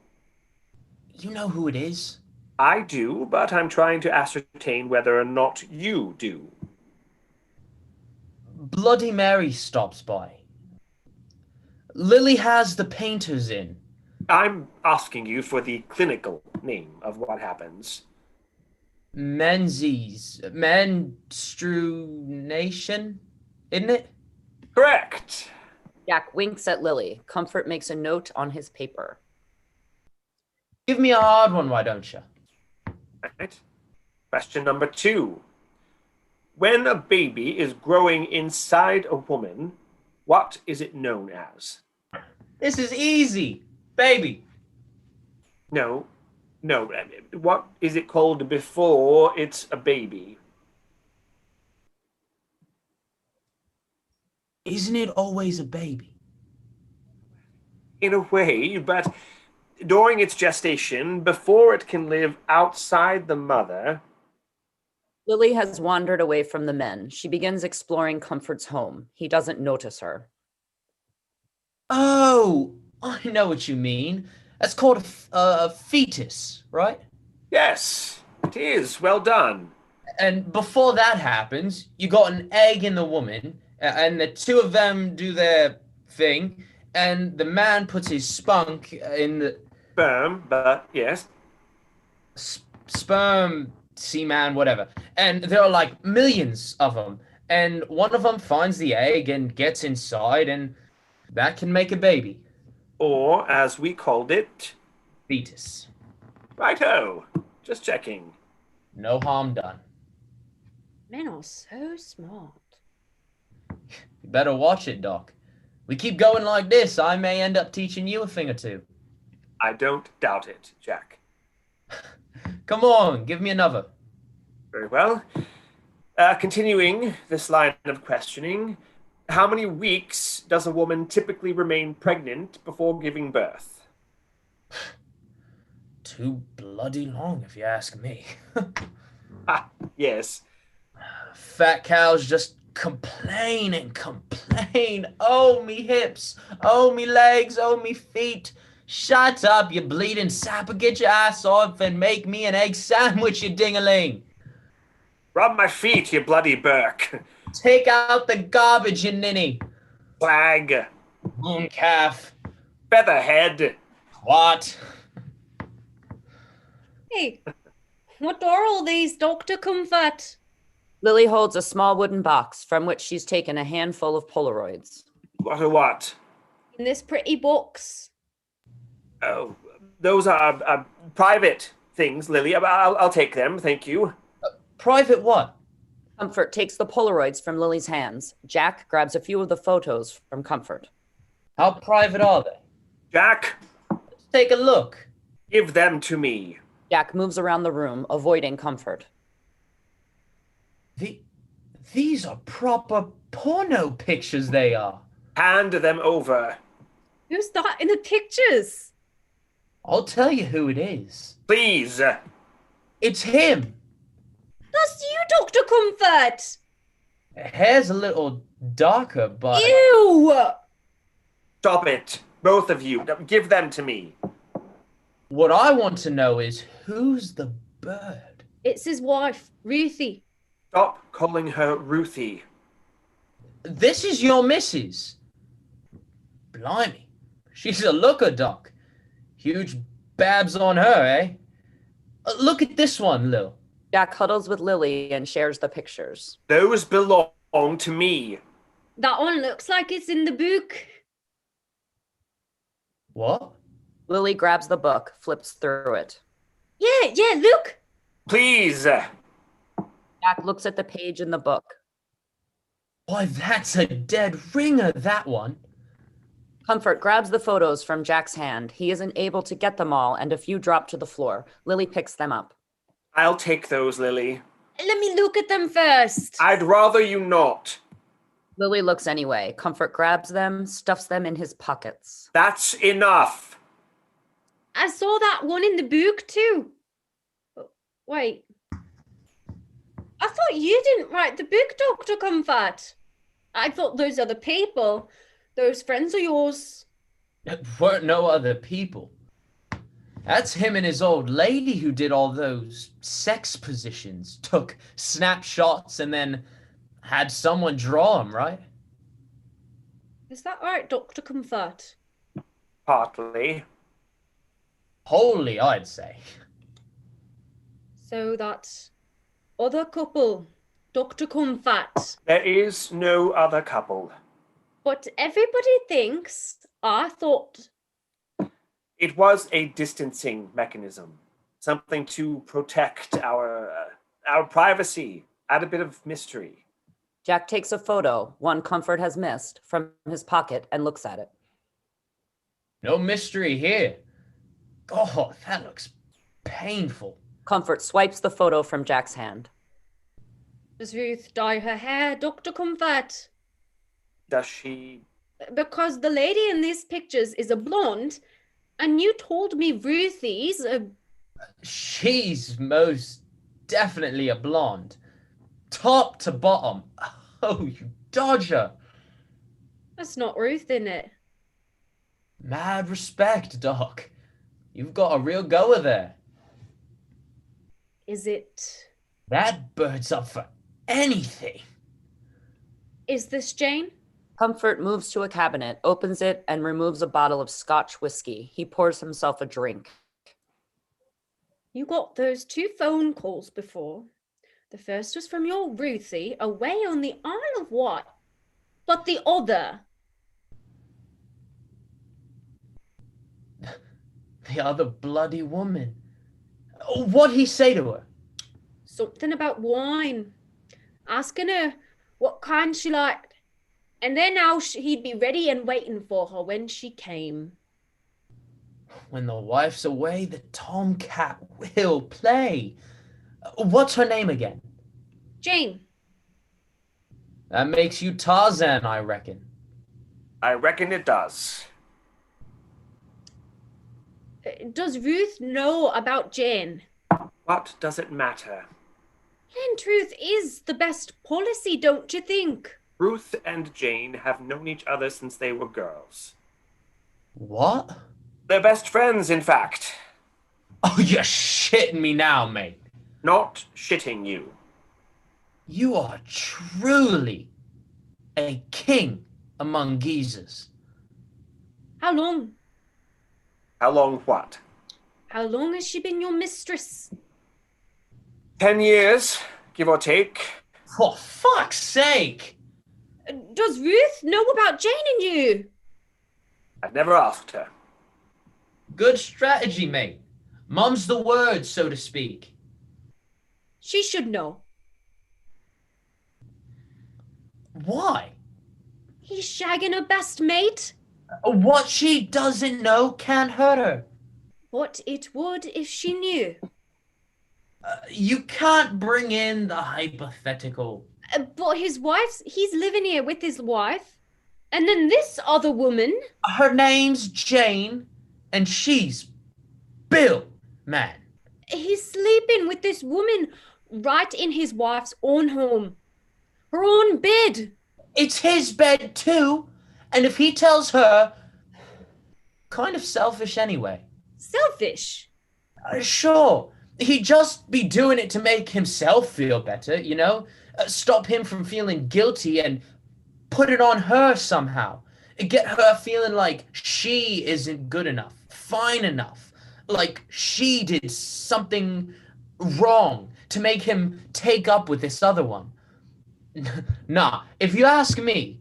You know who it is? I do, but I'm trying to ascertain whether or not you do. Bloody Mary stops by. Lily has the painters in. I'm asking you for the clinical name of what happens. Menstruation, isn't it? Correct. Jack winks at Lily. Comfort makes a note on his paper. Give me a hard one, why don't you? Right. Question number 2. When a baby is growing inside a woman, what is it known as? This is easy. Baby. No. What is it called before it's a baby? Isn't it always a baby? In a way, but during its gestation, before it can live outside the mother. Lily has wandered away from the men. She begins exploring Comfort's home. He doesn't notice her. Oh, I know what you mean. That's called a fetus, right? Yes, it is. Well done. And before that happens, you got an egg in the woman, and the two of them do their thing, and the man puts his spunk in the Sperm, but yes. sperm, seaman, whatever. And there are like millions of them, and one of them finds the egg and gets inside, and that can make a baby. Or, as we called it, Fetus. righto. Just checking. No harm done. Men are so smart. You better watch it, Doc. We keep going like this, I may end up teaching you a thing or two. I don't doubt it, Jack. Come on, give me another. Very well. Continuing this line of questioning, how many weeks does a woman typically remain pregnant before giving birth? Too bloody long, if you ask me. Ah, yes. Fat cows just complain and complain. Oh, me hips. Oh, me legs. Oh, me feet. Shut up, you bleeding sapper. Get your ass off and make me an egg sandwich, you ding-a-ling. Rub my feet, you bloody Burke. Take out the garbage, you ninny. Flag. Moon calf. Featherhead. What? Hey, what are all these, Dr. Comfort? Lily holds a small wooden box from which she's taken a handful of Polaroids. What? In this pretty box. Oh, those are private things, Lily. I'll take them, thank you. Private what? Comfort takes the Polaroids from Lily's hands. Jack grabs a few of the photos from Comfort. How private are they? Jack, Let's take a look. give them to me. Jack moves around the room, avoiding Comfort. These are proper porno pictures, they are. Hand them over. Who's that in the pictures? I'll tell you who it is. Please. It's him. That's you, Dr. Comfort! Hair's a little darker, but... Ew! Stop it. Both of you. Give them to me. What I want to know is, who's the bird? It's his wife, Ruthie. Stop calling her Ruthie. This is your missus. Blimey. She's a looker, Doc. Huge babs on her, eh? Look at this one, Lil. Jack huddles with Lily and shares the pictures. Those belong to me. That one looks like it's in the book. What? Lily grabs the book, flips through it. Yeah, look. Please. Jack looks at the page in the book. Boy, that's a dead ringer, that one. Comfort grabs the photos from Jack's hand. He isn't able to get them all, and a few drop to the floor. Lily picks them up. I'll take those, Lily. Let me look at them first. I'd rather you not. Lily looks anyway. Comfort grabs them, stuffs them in his pockets. That's enough. I saw that one in the book too. Wait. I thought you didn't write the book, Dr. Comfort. I thought those other people, those friends of yours. Weren't no other people. That's him and his old lady who did all those sex positions, took snapshots, and then had someone draw them, right? Is that right, Dr. Comfort? Partly. Wholly, I'd say. So that other couple, Dr. Comfort. There is no other couple. But everybody thinks, I thought. It was a distancing mechanism. Something to protect our privacy. Add a bit of mystery. Jack takes a photo, one Comfort has missed, from his pocket and looks at it. No mystery here. God, that looks painful. Comfort swipes the photo from Jack's hand. Does Ruth dye her hair, Dr. Comfort? Does she? Because the lady in these pictures is a blonde, and you told me Ruthie's a... She's most definitely a blonde. Top to bottom. Oh, you dodger. That's not Ruth, in it. Mad respect, Doc. You've got a real goer there. Is it... That bird's up for anything. Is this Jane? Comfort moves to a cabinet, opens it, and removes a bottle of Scotch whiskey. He pours himself a drink. You got those 2 phone calls before. The first was from your Ruthie away on the Isle of Wight. But the other... The other bloody woman. What'd he say to her? Something about wine. Asking her what kind she liked. And then how he'd be ready and waiting for her when she came. When the wife's away, the tomcat will play. What's her name again? Jane. That makes you Tarzan, I reckon. I reckon it does. Does Ruth know about Jane? What does it matter? And truth is the best policy, don't you think? Ruth and Jane have known each other since they were girls. What? They're best friends, in fact. Oh, you're shitting me now, mate. Not shitting you. You are truly a king among geezers. How long? How long what? How long has she been your mistress? 10 years, give or take. For fuck's sake! Does Ruth know about Jane and you? I've never asked her. Good strategy, mate. Mum's the word, so to speak. She should know. Why? He's shagging her best mate. What she doesn't know can't hurt her. But it would if she knew. You can't bring in the hypothetical. But he's living here with his wife. And then this other woman. Her name's Jane, and she's Bill, man. He's sleeping with this woman right in his wife's own home. Her own bed. It's his bed too, and if he tells her, kind of selfish anyway. Selfish. Sure, he'd just be doing it to make himself feel better, you know? Stop him from feeling guilty and put it on her somehow. Get her feeling like she isn't good enough, fine enough, like she did something wrong to make him take up with this other one. Nah, if you ask me,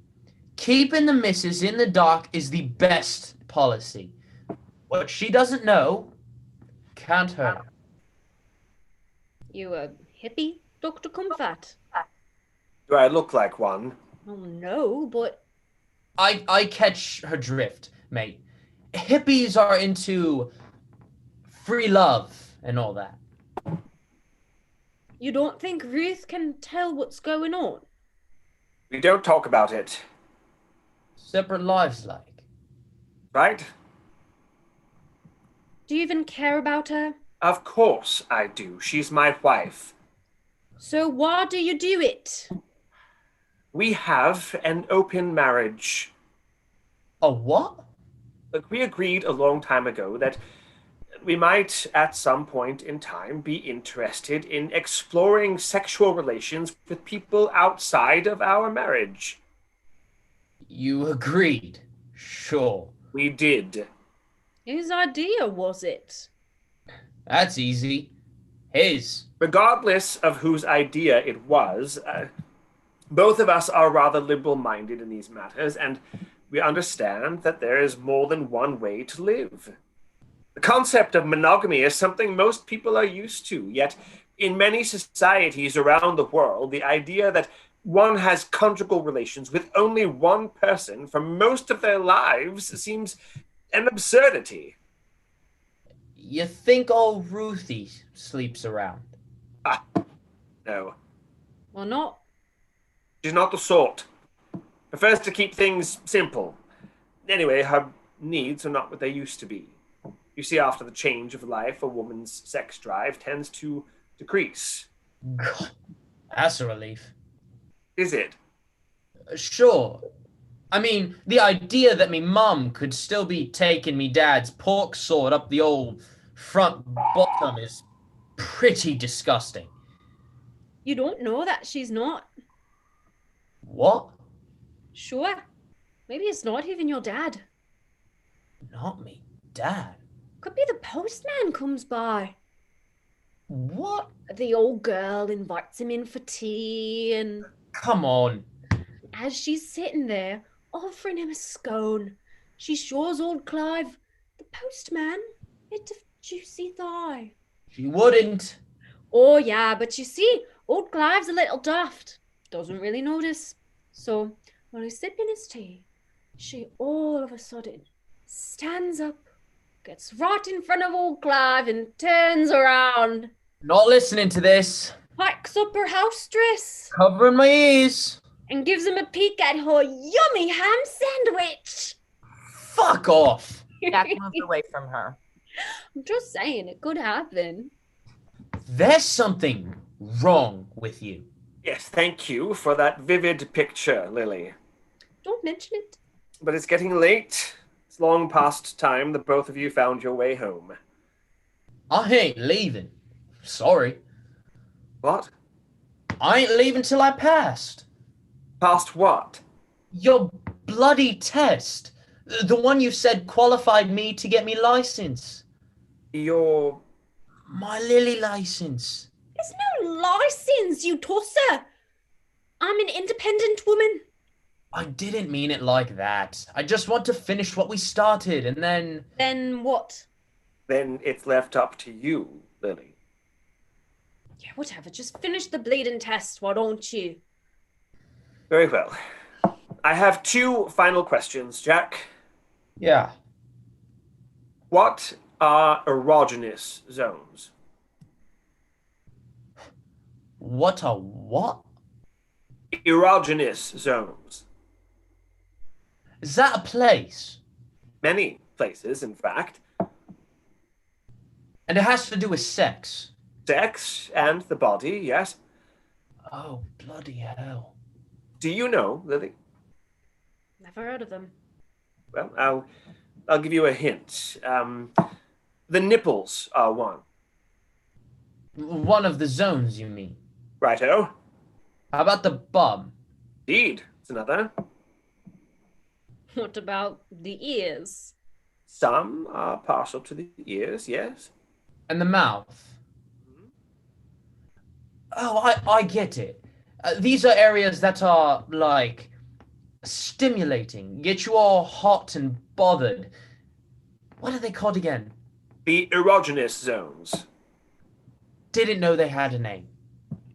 keeping the missus in the dark is the best policy. What she doesn't know can't hurt her. You a hippie, Dr. Comfort? Do I look like one? Oh no, but I catch her drift, mate. Hippies are into free love and all that. you don't think Ruth can tell what's going on? We don't talk about it, Separate lives, like. right? Do you even care about her? Of course I do. She's my wife. So why do you do it? We have an open marriage. A what? Look, we agreed a long time ago that we might, at some point in time, be interested in exploring sexual relations with people outside of our marriage. You agreed. Sure. We did. Whose idea was it? That's easy. His. Regardless of whose idea it was, both of us are rather liberal-minded in these matters, and we understand that there is more than one way to live. The concept of monogamy is something most people are used to, yet in many societies around the world, the idea that one has conjugal relations with only one person for most of their lives seems an absurdity. You think old Ruthie sleeps around? No, Or not? she's not the sort. Prefers to keep things simple. Anyway, her needs are not what they used to be. You see, after the change of life, a woman's sex drive tends to decrease. God, that's a relief. Is it? Sure. I mean, the idea that me mum could still be taking me dad's pork sword up the old front bottom is pretty disgusting. You don't know that she's not. What? Sure. Maybe it's not even your dad. Not me dad. Could be the postman comes by. What? The old girl invites him in for tea, and Come on. as she's sitting there offering him a scone, she shows old Clive, the postman, a bit of juicy thigh. She wouldn't. Oh yeah, but you see, old Clive's a little daft. Doesn't really notice. So while he's sipping his tea, she all of a sudden stands up, gets right in front of old Clive and turns around, Not listening to this. packs up her house dress, Covering my ears. and gives him a peek at her yummy ham sandwich. Fuck off. Jack moved away from her. I'm just saying, it could happen. There's something wrong with you. Yes, thank you for that vivid picture, Lily. Don't mention it. But it's getting late. It's long past time that both of you found your way home. I ain't leaving. Sorry. What? I ain't leaving till I passed. Past what? Your bloody test. The one you said qualified me to get me license. Your... My Lily license. There's no license, you tosser. I'm an independent woman. I didn't mean it like that. I just want to finish what we started and then... Then what? Then it's left up to you, Lily. Yeah, whatever. Just finish the bleeding test, why don't you? Very well. I have two final questions, Jack. Yeah. What are erogenous zones? What a what? Erogenous zones. Is that a place? Many places, in fact. And it has to do with sex. Sex and the body, yes. Oh, bloody hell. Do you know, Lily? Never heard of them. Well, I'll give you a hint. The nipples are one. One of the zones, you mean? Righto. How about the bum? Indeed, it's another. What about the ears? Some are partial to the ears, yes. And the mouth? Oh, I get it. These are areas that are, like, stimulating, get you all hot and bothered. What are they called again? The erogenous zones. Didn't know they had a name.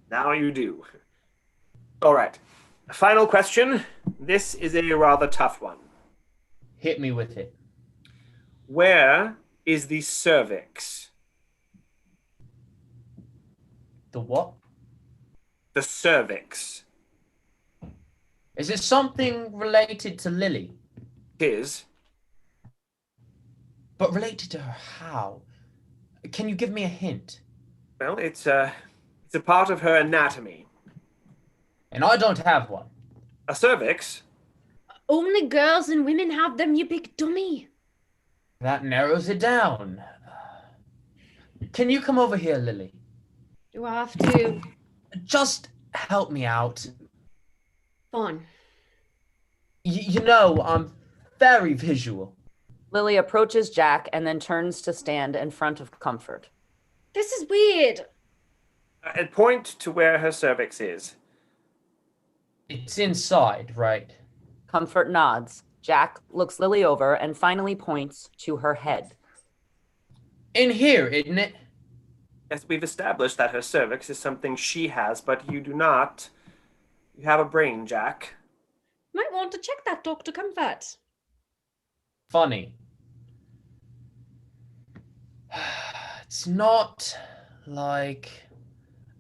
Now you do. All right. Final question. This is a rather tough one. Hit me with it. Where is the cervix? The what? The cervix. Is it something related to Lily? It is. But related to her how? Can you give me a hint? Well, it's a part of her anatomy. And I don't have one. A cervix? Only girls and women have them, you big dummy. That narrows it down. Can you come over here, Lily? Do I have to? Just help me out. Fun. You know, I'm very visual. Lily approaches Jack and then turns to stand in front of Comfort. This is weird. And point to where her cervix is. It's inside, right? Comfort nods. Jack looks Lily over and finally points to her head. In here, isn't it? Yes, we've established that her cervix is something she has, but you do not. You have a brain, Jack. Might want to check that, Dr. Comfort. Funny. It's not like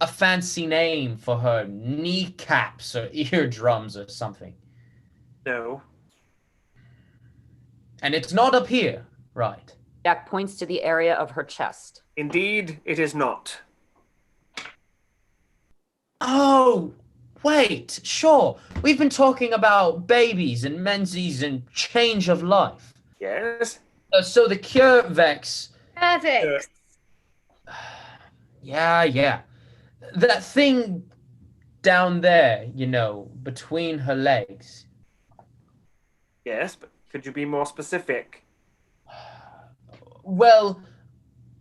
a fancy name for her kneecaps or eardrums or something. No. And it's not up here, right? Jack points to the area of her chest. Indeed, it is not. Oh, wait, sure. We've been talking about babies and menses and change of life. Yes? So the cure Vex. Perfect. Yeah. That thing down there, you know, between her legs. Yes, but could you be more specific? Well,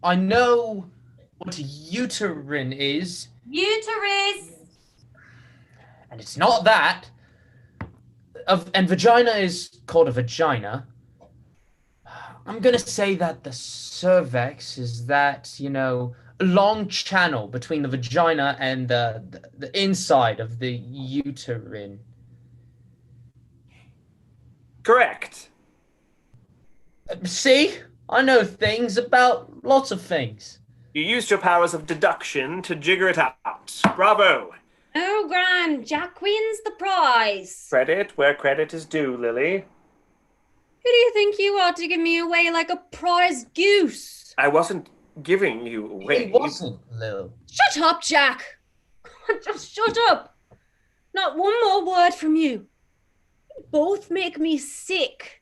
I know what uterine is, Uterus. and it's not that. And vagina is called a vagina. I'm gonna say that the cervix is that, you know, long channel between the vagina and the inside of the uterine. Correct. See? I know things about lots of things. You used your powers of deduction to jigger it out. Bravo. Oh, grand. Jack wins the prize. Credit where credit is due, Lily. Who do you think you are to give me away like a prize goose? I wasn't giving you away. It wasn't, Lil. Shut up, Jack. Just shut up. Not one more word from you. You both make me sick.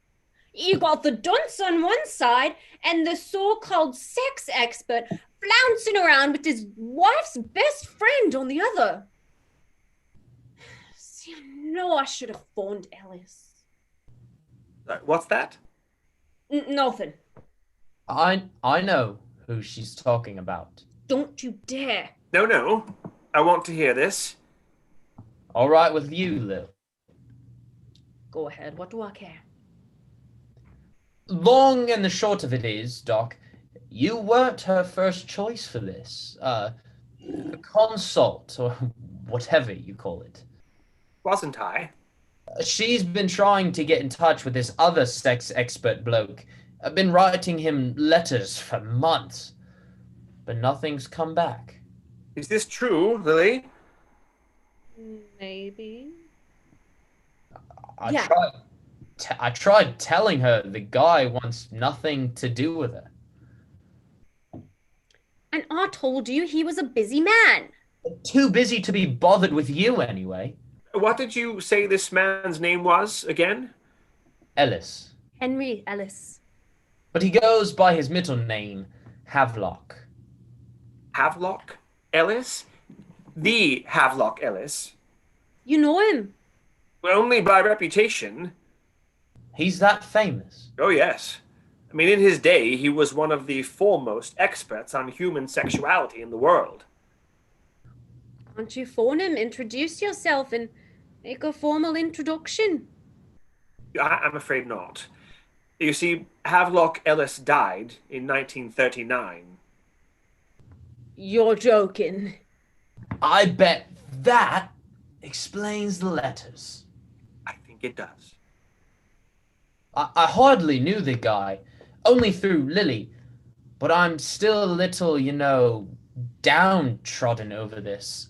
You got the dunce on one side and the so-called sex expert flouncing around with his wife's best friend on the other. See, I know I should have phoned Ellis. What's that? Nothing. I know who she's talking about. Don't you dare. No. I want to hear this. All right with you, Lil. Go ahead. What do I care? Long and the short of it is, Doc, you weren't her first choice for this. A consult, or whatever you call it. Wasn't I? She's been trying to get in touch with this other sex expert bloke. I've been writing him letters for months, but nothing's come back. Is this true, Lily? Maybe. I tried telling her the guy wants nothing to do with her. And I told you he was a busy man. Too busy to be bothered with you anyway. What did you say this man's name was again? Ellis. Henry Ellis. But he goes by his middle name, Havelock. Havelock Ellis? The Havelock Ellis. You know him. Well, only by reputation. He's that famous. Oh, yes. I mean, in his day, he was one of the foremost experts on human sexuality in the world. Why don't you phone him, introduce yourself, and make a formal introduction? I'm afraid not. You see, Havelock Ellis died in 1939. You're joking. I bet that explains the letters. I think it does. I hardly knew the guy, only through Lily, but I'm still a little, downtrodden over this.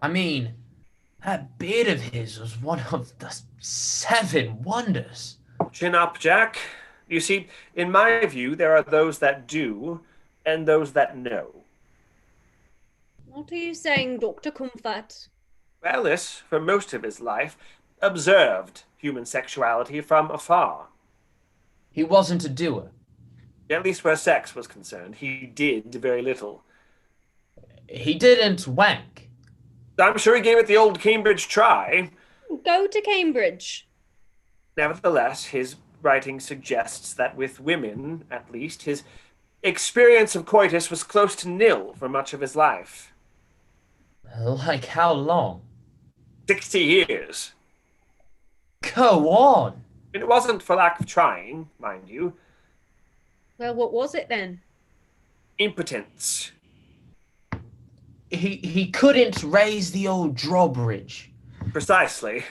I mean, that beard of his was one of the 7 wonders. Chin up, Jack. You see, in my view, there are those that do and those that know. What are you saying, Dr. Comfort? Ellis, for most of his life, observed human sexuality from afar. He wasn't a doer. At least where sex was concerned, he did very little. He didn't wank. I'm sure he gave it the old Cambridge try. Go to Cambridge. Nevertheless, his writing suggests that with women, at least, his experience of coitus was close to nil for much of his life. Like how long? 60 years. Go on. And it wasn't for lack of trying, mind you. Well, what was it then? Impotence. He couldn't raise the old drawbridge. Precisely.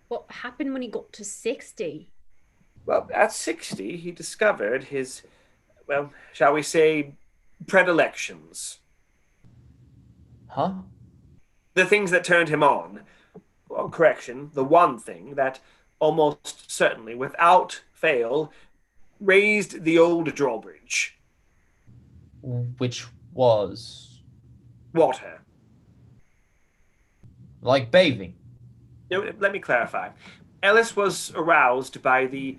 What happened when he got to 60? Well, at 60, he discovered his, well, shall we say, predilections. Huh? The things that turned him on. Well, correction, the one thing that almost certainly, without fail, raised the old drawbridge. Which was Water. like bathing. No, let me clarify. Ellis was aroused by the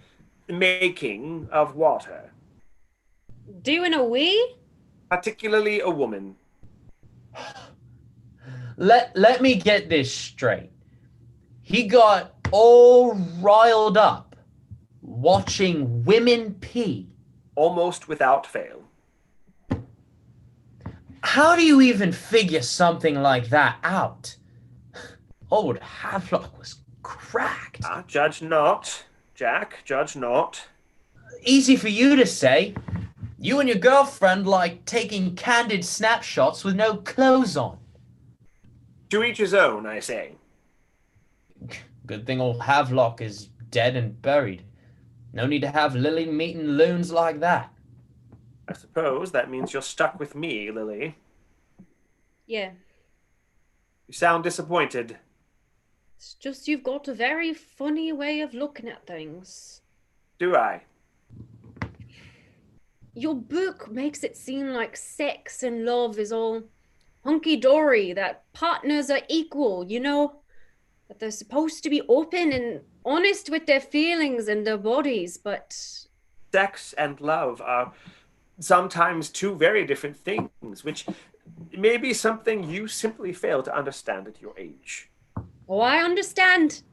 making of water, Doing a wee? particularly a woman. Let me get this straight. He got all riled up watching women pee. Almost without fail. How do you even figure something like that out? Old Havelock was cracked. Ah, judge not, Jack, judge not. Easy for you to say. You and your girlfriend like taking candid snapshots with no clothes on. To each his own, I say. Good thing old Havelock is dead and buried. No need to have Lily meeting loons like that. I suppose that means you're stuck with me, Lily. Yeah. You sound disappointed. It's just you've got a very funny way of looking at things. Do I? Your book makes it seem like sex and love is all hunky-dory, that partners are equal, that they're supposed to be open and honest with their feelings and their bodies, but Sex and love are sometimes two very different things, which may be something you simply fail to understand at your age. oh, I understand.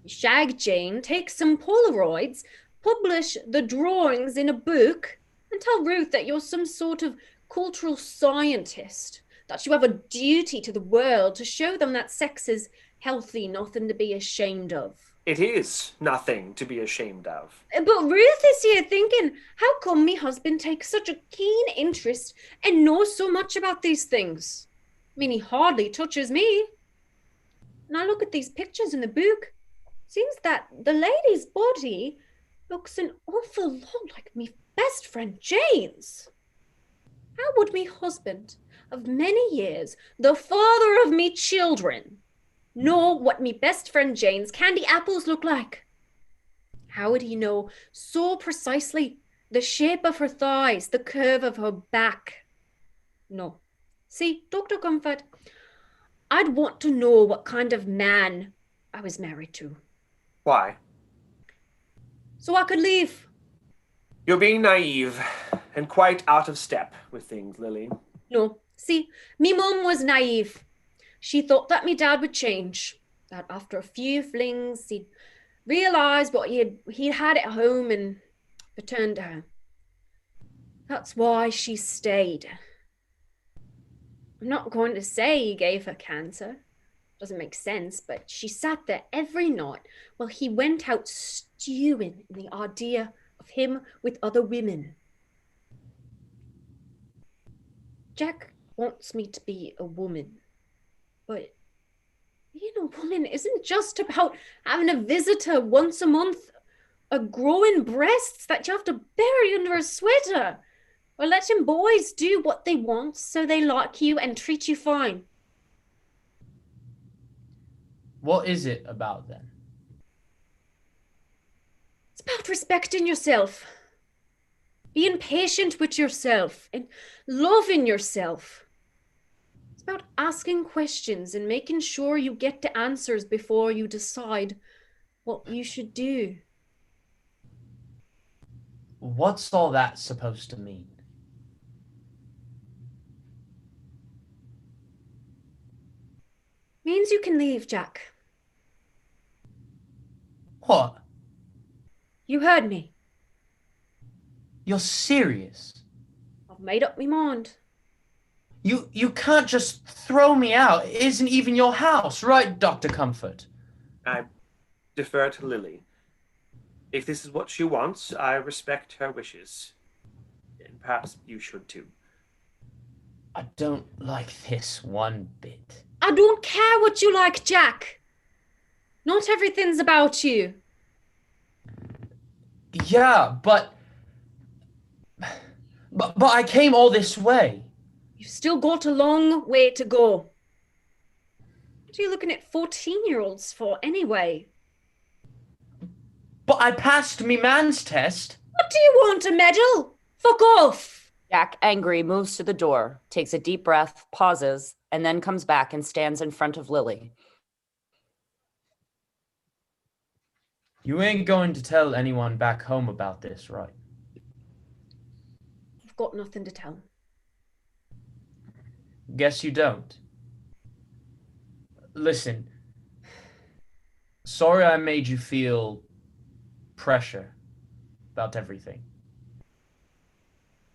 Shag Jane, take some Polaroids, publish the drawings in a book, and tell Ruth that you're some sort of cultural scientist, that you have a duty to the world to show them that sex is healthy, nothing to be ashamed of. It is nothing to be ashamed of. But Ruth is here thinking, how come me husband takes such a keen interest and knows so much about these things? I mean, he hardly touches me. And I look at these pictures in the book. Seems that the lady's body looks an awful lot like me best friend Jane's. How would me husband of many years, the father of me children, know what me best friend Jane's candy apples look like? How would he know so precisely the shape of her thighs, the curve of her back? No. See, Dr. Comfort, I'd want to know what kind of man I was married to, Why? so I could leave. You're being naive and quite out of step with things, Lily. No, see, me mum was naive. She thought that me dad would change, that after a few flings he'd realise what he'd had at home and returned to her. That's why she stayed. I'm not going to say he gave her cancer. Doesn't make sense, but she sat there every night while he went out stewing in the idea of him with other women. Jack wants me to be a woman, but being a woman isn't just about having a visitor once a month, or growing breasts that you have to bury under a sweater, or letting boys do what they want so they like you and treat you fine. What is it about then? It's about respecting yourself, being patient with yourself, and loving yourself. It's about asking questions and making sure you get the answers before you decide what you should do. What's all that supposed to mean? Means you can leave, Jack. What? You heard me. You're serious? I've made up my mind. You can't just throw me out. It isn't even your house, right, Dr. Comfort? I defer to Lily. If this is what she wants, I respect her wishes. And perhaps you should too. I don't like this one bit. I don't care what you like, Jack. Not everything's about you. Yeah, but I came all this way. You've still got a long way to go. What are you looking at 14-year-olds for anyway? But I passed me man's test. What do you want, a medal? Fuck off! Jack, angry, moves to the door, takes a deep breath, pauses, and then comes back and stands in front of Lily. You ain't going to tell anyone back home about this, right? I've got nothing to tell. Guess you don't. Listen. Sorry I made you feel pressure about everything.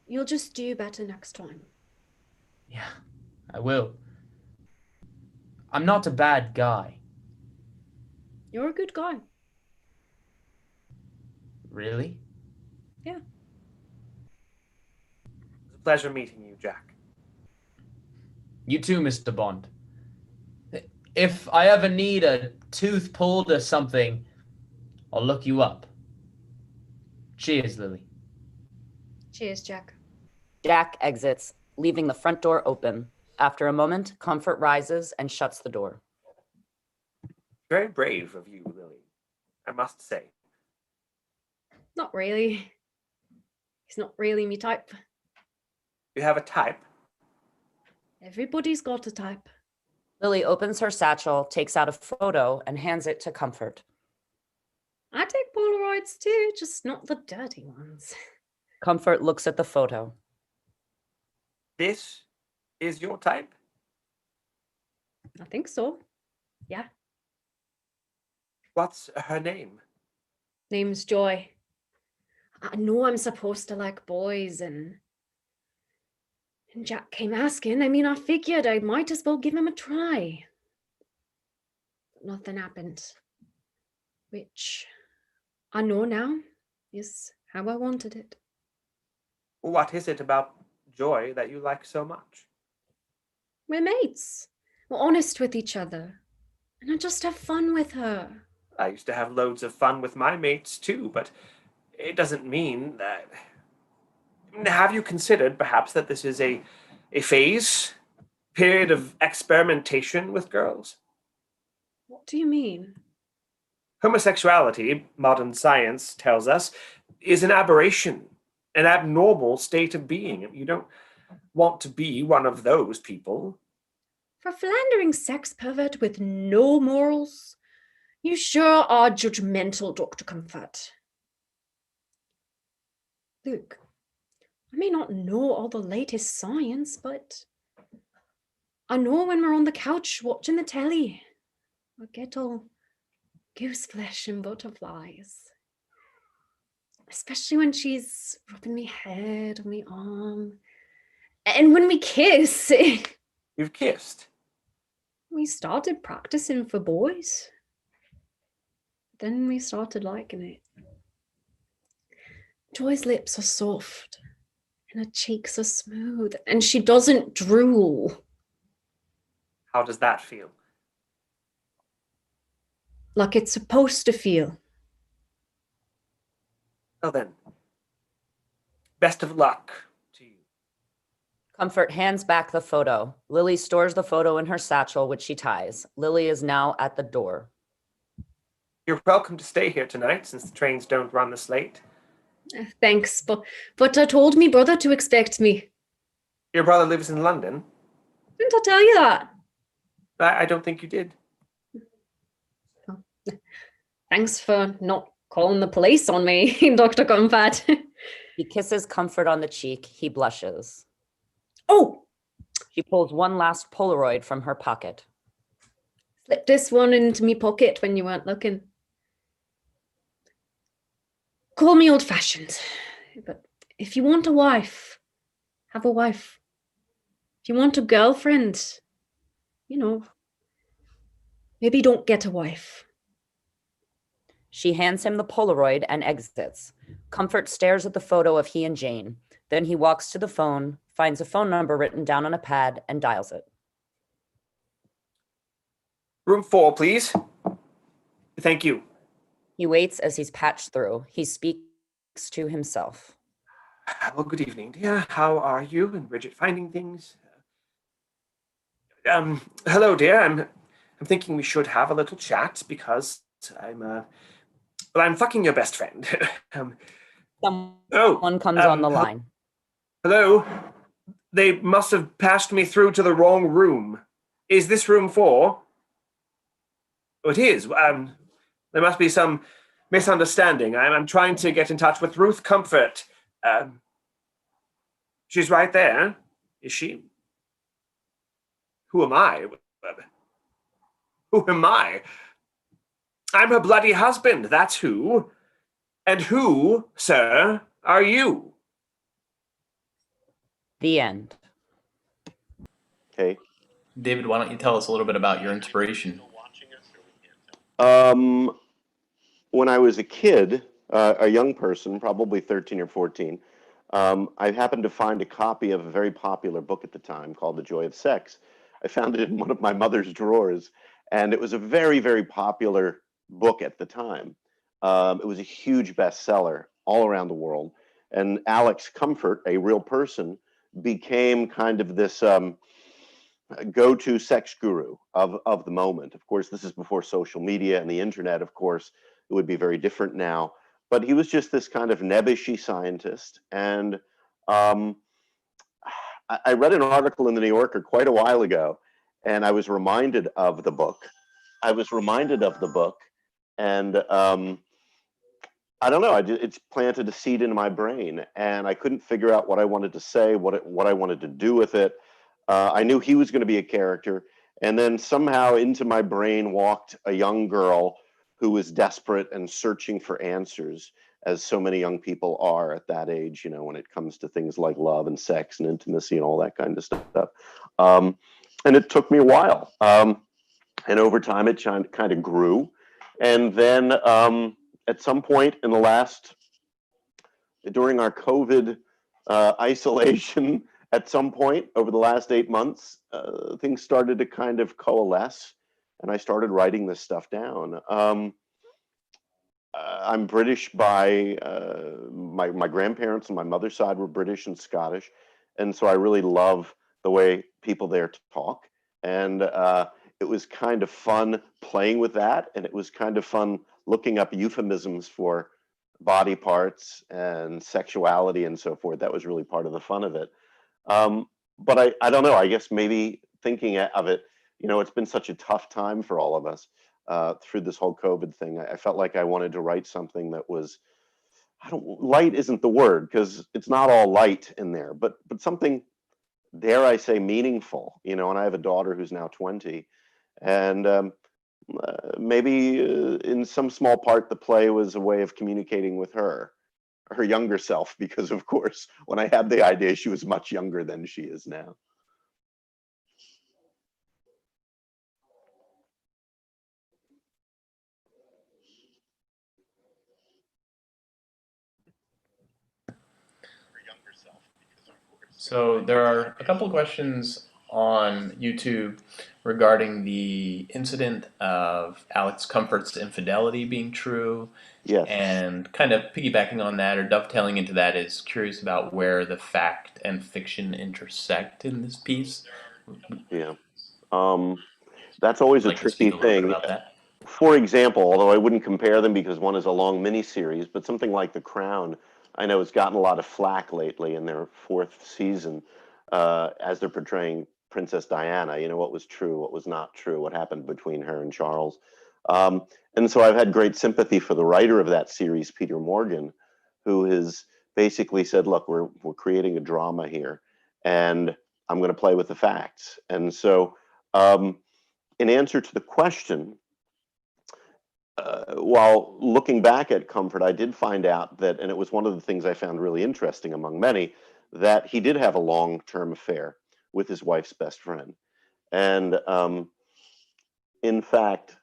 You'll just do better next time. Yeah, I will. I'm not a bad guy. You're a good guy. Really? Yeah. It was a pleasure meeting you, Jack. You too, Mr. Bond. If I ever need a tooth pulled or something, I'll look you up. Cheers, Lily. Cheers, Jack. Jack exits, leaving the front door open. After a moment, Comfort rises and shuts the door. Very brave of you, Lily, I must say. Not really. He's not really me type. You have a type. Everybody's got a type. Lily opens her satchel, takes out a photo, and hands it to Comfort. I take Polaroids too, just not the dirty ones. Comfort looks at the photo. This is your type? I think so. Yeah. What's her name? Name's Joy. I know I'm supposed to like boys and Jack came asking. I mean, I figured I might as well give him a try. But nothing happened. Which I know now is how I wanted it. What is it about Joy that you like so much? We're mates. We're honest with each other. And I just have fun with her. I used to have loads of fun with my mates too, but it doesn't mean that... Have you considered perhaps that this is a phase, period of experimentation with girls? What do you mean? Homosexuality, modern science tells us, is an aberration, an abnormal state of being. You don't want to be one of those people. For a philandering sex pervert with no morals? You sure are judgmental, Dr. Comfort. Look, I may not know all the latest science, but I know when we're on the couch watching the telly, I get all goose flesh and butterflies. Especially when she's rubbing me head on my arm. And when we kiss. You've kissed. We started practicing for boys. Then we started liking it. Joy's lips are soft and her cheeks are smooth, and she doesn't drool. How does that feel? Like it's supposed to feel. Well then, best of luck to you. Comfort hands back the photo. Lily stores the photo in her satchel, which she ties. Lily is now at the door. You're welcome to stay here tonight, since the trains don't run this late. Thanks, but I told me brother to expect me. Your brother lives in London? Didn't I tell you that? I don't think you did. Thanks for not calling the police on me, Dr. Comfort. He kisses Comfort on the cheek. He blushes. Oh, She pulls one last Polaroid from her pocket. slipped this one into me pocket when you weren't looking. Call me old-fashioned, but if you want a wife, have a wife. If you want a girlfriend, maybe don't get a wife. She hands him the Polaroid and exits. Comfort stares at the photo of he and Jane. Then he walks to the phone, finds a phone number written down on a pad, and dials it. Room 4, please. Thank you. He waits as he's patched through. He speaks to himself. Well, good evening, dear. How are you and Bridget finding things? Hello, dear. I'm thinking we should have a little chat because I'm fucking your best friend. Someone comes on the line. Hello? They must have passed me through to the wrong room. Is this room 4? Oh, it is. There must be some misunderstanding. I'm trying to get in touch with Ruth Comfort. She's right there. Is she? Who am I? Who am I? I'm her bloody husband, that's who. And who, sir, are you? The end. Okay. David, why don't you tell us a little bit about your inspiration? When I was a kid, a young person, probably 13 or 14, I happened to find a copy of a very popular book at the time called The Joy of Sex. I found it in one of my mother's drawers, and it was a very, very popular book at the time. It was a huge bestseller all around the world. And Alex Comfort, a real person, became kind of this go-to sex guru of the moment. Of course, this is before social media and the internet, of course. It would be very different now. But he was just this kind of nebbishy scientist. And I read an article in the New Yorker quite a while ago, and I was reminded of the book. And I don't know, it's planted a seed in my brain, and I couldn't figure out what I wanted to say, what I wanted to do with it. I knew he was going to be a character, and then somehow into my brain walked a young girl who was desperate and searching for answers, as so many young people are at that age, when it comes to things like love and sex and intimacy and all that kind of stuff. And it took me a while. And over time, it kind of grew. And then at some point during our COVID isolation, at some point over the last 8 months, things started to kind of coalesce, and I started writing this stuff down. I'm British by my grandparents on my mother's side were British and Scottish, and so I really love the way people there talk. And it was kind of fun playing with that, and it was kind of fun looking up euphemisms for body parts and sexuality and so forth. That was really part of the fun of it. But I don't know, I guess maybe thinking of it, it's been such a tough time for all of us through this whole COVID thing. I felt like I wanted to write something that was, light isn't the word, because it's not all light in there, but something, dare I say, meaningful, and I have a daughter who's now 20, and maybe in some small part, the play was a way of communicating with her younger self, because of course, when I had the idea, she was much younger than she is now. So there are a couple of questions on YouTube regarding the incident of Alex Comfort's infidelity being true, Yes. and kind of piggybacking on that or dovetailing into that is curious about where the fact and fiction intersect in this piece. Yeah. That's always Would a like to tricky speak a little bit thing. about that. For example, although I wouldn't compare them because one is a long miniseries, but something like The Crown, I know it's gotten a lot of flack lately in their fourth season as they're portraying Princess Diana. You know, what was true, what was not true, what happened between her and Charles. Um, and so I've had great sympathy for the writer of that series, Peter Morgan, who has basically said, look, we're creating a drama here, and I'm going to play with the facts. And so in answer to the question, while looking back at Comfort, I did find out that, and it was one of the things I found really interesting among many, that he did have a long-term affair with his wife's best friend. And in fact,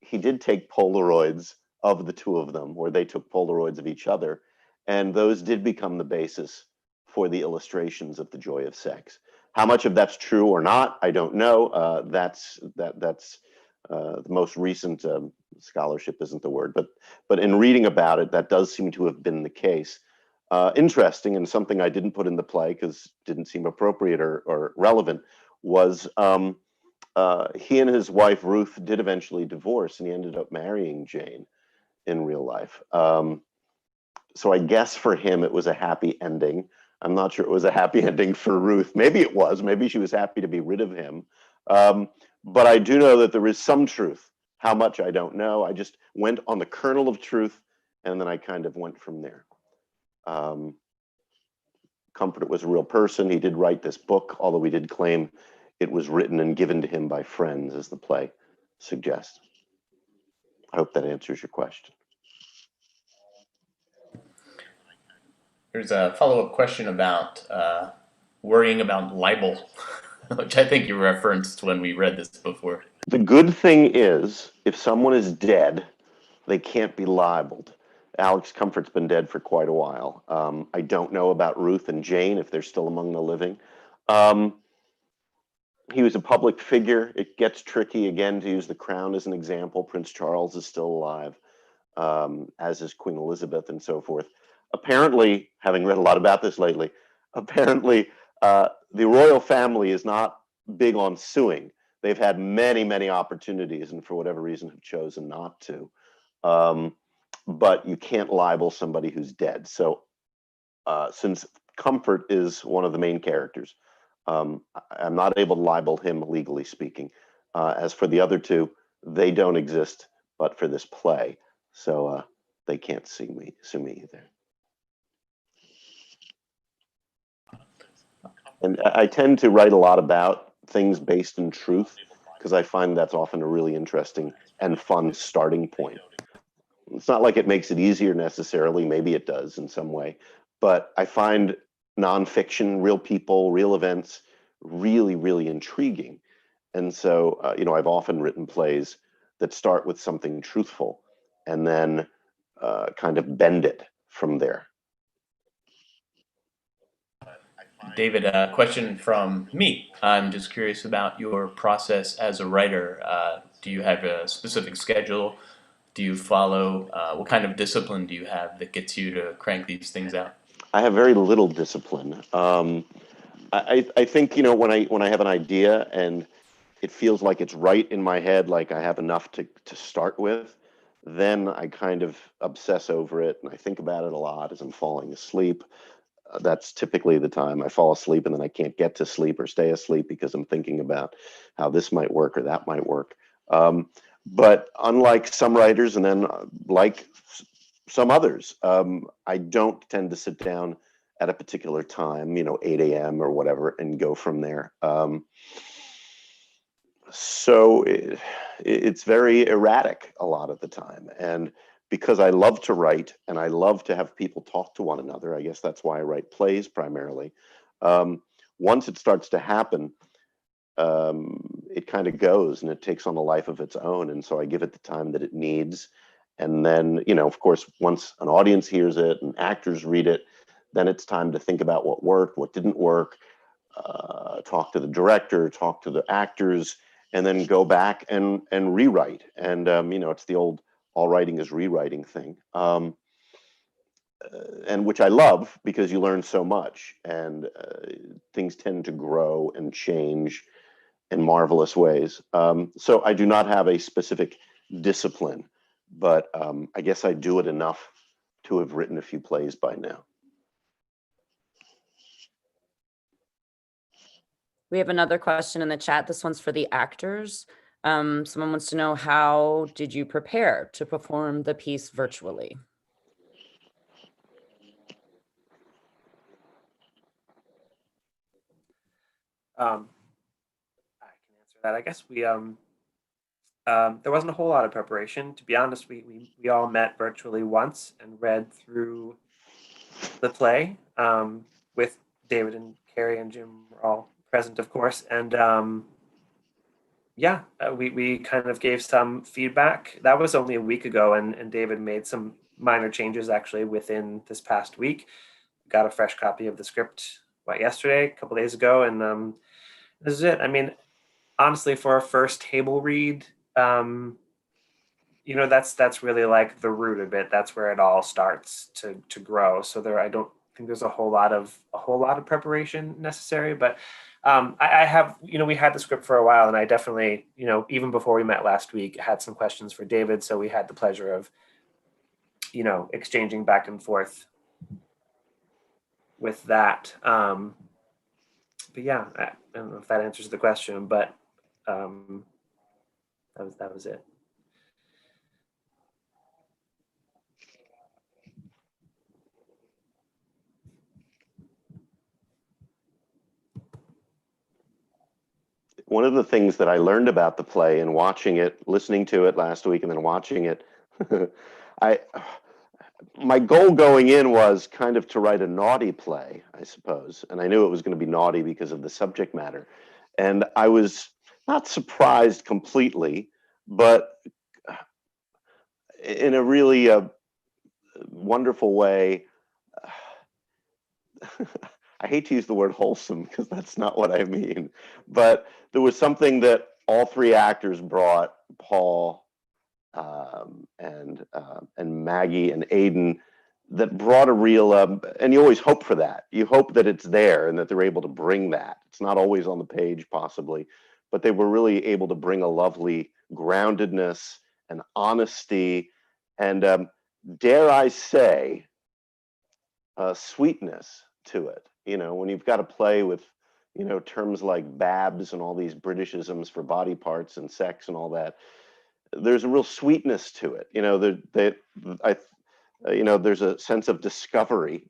he did take Polaroids of the two of them, or they took Polaroids of each other, and those did become the basis for the illustrations of The Joy of Sex. How much of that's true or not, I don't know. That's the most recent scholarship isn't the word, but in reading about it, that does seem to have been the case. Interesting, and something I didn't put in the play because it didn't seem appropriate or relevant, was he and his wife Ruth did eventually divorce, and he ended up marrying Jane in real life. So I guess for him it was a happy ending. I'm not sure it was a happy ending for Ruth. Maybe it was. Maybe she was happy to be rid of him. But I do know that there is some truth. How much, I don't know. I just went on the kernel of truth, and then I kind of went from there. Comfort was a real person. He did write this book, although we did claim it was written and given to him by friends, as the play suggests. I hope that answers your question. There's a follow-up question about worrying about libel, which I think you referenced when we read this before. The good thing is, if someone is dead, they can't be libeled. Alex Comfort's been dead for quite a while. I don't know about Ruth and Jane, if they're still among the living. He was a public figure. It gets tricky, again, to use The Crown as an example. Prince Charles is still alive, as is Queen Elizabeth and so forth. Apparently, having read a lot about this lately, apparently the royal family is not big on suing. They've had many, many opportunities and for whatever reason have chosen not to. But you can't libel somebody who's dead. So since Comfort is one of the main characters, I'm not able to libel him legally speaking. As for the other two, they don't exist but for this play. So they can't sue me either. And I tend to write a lot about things based in truth because I find that's often a really interesting and fun starting point. It's not like it makes it easier necessarily. Maybe it does in some way. But I find nonfiction, real people, real events, really, really intriguing. And so, I've often written plays that start with something truthful and then kind of bend it from there. David, a question from me. I'm just curious about your process as a writer. Do you have a specific schedule? Do you follow? What kind of discipline do you have that gets you to crank these things out? I have very little discipline. I think, when I have an idea and it feels like it's right in my head, like I have enough to start with, then I kind of obsess over it and I think about it a lot as I'm falling asleep. That's typically the time I fall asleep, and then I can't get to sleep or stay asleep because I'm thinking about how this might work or that might work. But unlike some writers, and then like some others, I don't tend to sit down at a particular time, 8 a.m. or whatever, and go from there. So it's very erratic a lot of the time. And because I love to write and I love to have people talk to one another, I guess that's why I write plays primarily. Once it starts to happen, it kind of goes and it takes on a life of its own. And so I give it the time that it needs. And then, of course, once an audience hears it and actors read it, Then it's time to think about what worked, what didn't work, talk to the director, talk to the actors, and then go back and rewrite. And it's the old all writing is rewriting thing, and which I love because you learn so much, and things tend to grow and change in marvelous ways. So I do not have a specific discipline, but I guess I do it enough to have written a few plays by now. We have another question in the chat. This one's for the actors. Someone wants to know, how did you prepare to perform the piece virtually? I can answer that. I guess we there wasn't a whole lot of preparation. To be honest, we all met virtually once and read through the play with David and Carrie and Jim were all present, of course, and we kind of gave some feedback. That was only a week ago, and David made some minor changes actually within this past week. Got a fresh copy of the script yesterday, a couple days ago, and this is it. I mean, honestly, for a first table read, that's really like the root of it. That's where it all starts to grow. So I don't think there's a whole lot of preparation necessary, but I have, we had the script for a while, and I definitely, even before we met last week, had some questions for David. So we had the pleasure of, exchanging back and forth with that. But yeah, I don't know if that answers the question, but that was it. One of the things that I learned about the play and watching it, listening to it last week and then watching it, my goal going in was kind of to write a naughty play, I suppose. And I knew it was going to be naughty because of the subject matter. And I was not surprised completely, but in a really wonderful way. I hate to use the word wholesome because that's not what I mean, but there was something that all three actors brought, Paul and Maggie and Aiden, that brought a real, and you always hope for that. You hope that it's there and that they're able to bring that. It's not always on the page possibly, but they were really able to bring a lovely groundedness and honesty and dare I say, sweetness to it. When you've got to play with, terms like babs and all these Britishisms for body parts and sex and all that, there's a real sweetness to it. There's a sense of discovery,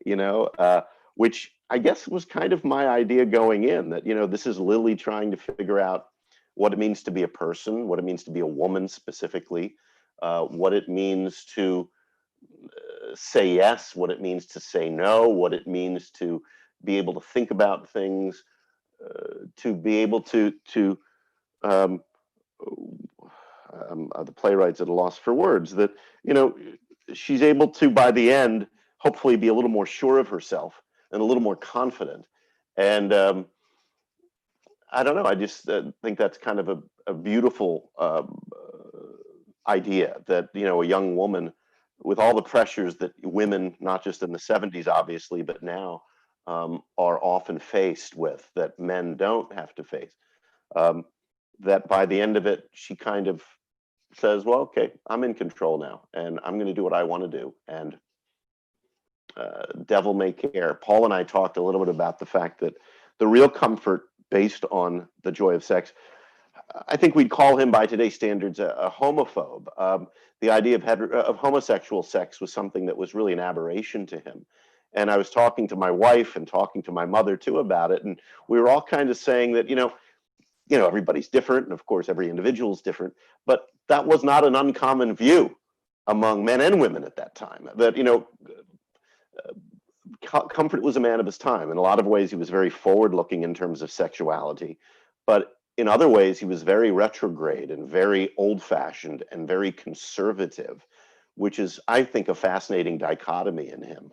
which I guess was kind of my idea going in, that, this is Lily trying to figure out what it means to be a person, what it means to be a woman specifically, what it means to say yes, what it means to say no, what it means to be able to think about things, to be able to the playwright's at a loss for words, that she's able to, by the end, hopefully be a little more sure of herself and a little more confident. And I don't know, I just think that's kind of a beautiful idea, that a young woman, with all the pressures that women, not just in the 70s, obviously, but now are often faced with, that men don't have to face, that by the end of it, she kind of says, well, okay, I'm in control now, and I'm going to do what I want to do. And devil may care. Paul and I talked a little bit about the fact that the real comfort based on the joy of sex, I think we'd call him by today's standards a homophobe. The idea of homosexual sex was something that was really an aberration to him. And I was talking to my wife and talking to my mother too about it, and we were all kind of saying that everybody's different, and of course every individual is different, but that was not an uncommon view among men and women at that time. That Comfort was a man of his time. In a lot of ways, he was very forward-looking in terms of sexuality, but in other ways, he was very retrograde and very old-fashioned and very conservative, which is, I think, a fascinating dichotomy in him.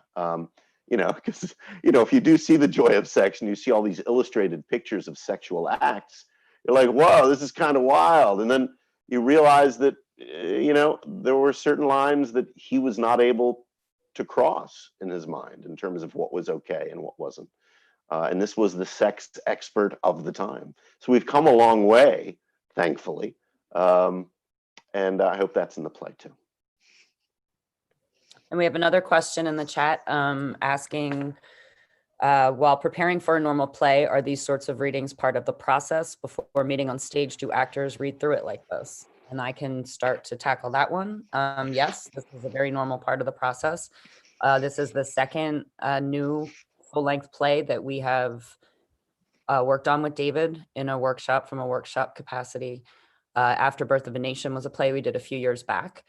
because, if you do see The Joy of Sex and you see all these illustrated pictures of sexual acts, you're like, whoa, this is kind of wild. And then you realize that, there were certain lines that he was not able to cross in his mind in terms of what was okay and what wasn't. And this was the sex expert of the time. So we've come a long way, thankfully. And I hope that's in the play too. And we have another question in the chat asking, while preparing for a normal play, are these sorts of readings part of the process? Before meeting on stage, do actors read through it like this? And I can start to tackle that one. Yes, this is a very normal part of the process. This is the second new full-length play that we have worked on with David in a workshop from a workshop capacity. After Birth of a Nation was a play we did a few years back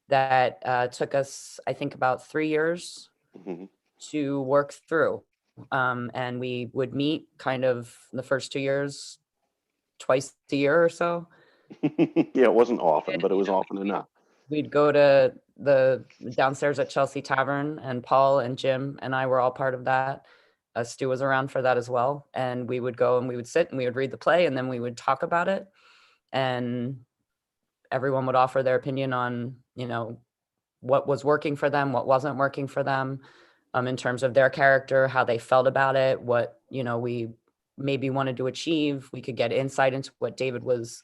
that took us, I think, about 3 years to work through. And we would meet kind of the first 2 years, twice a year or so. Yeah, it wasn't often, but it was often enough. We'd go to the downstairs at Chelsea Tavern, and Paul and Jim and I were all part of that. Stu was around for that as well. And we would go and we would sit and we would read the play and then we would talk about it. And everyone would offer their opinion on, what was working for them, what wasn't working for them, in terms of their character, how they felt about it, what, we maybe wanted to achieve. We could get insight into what David was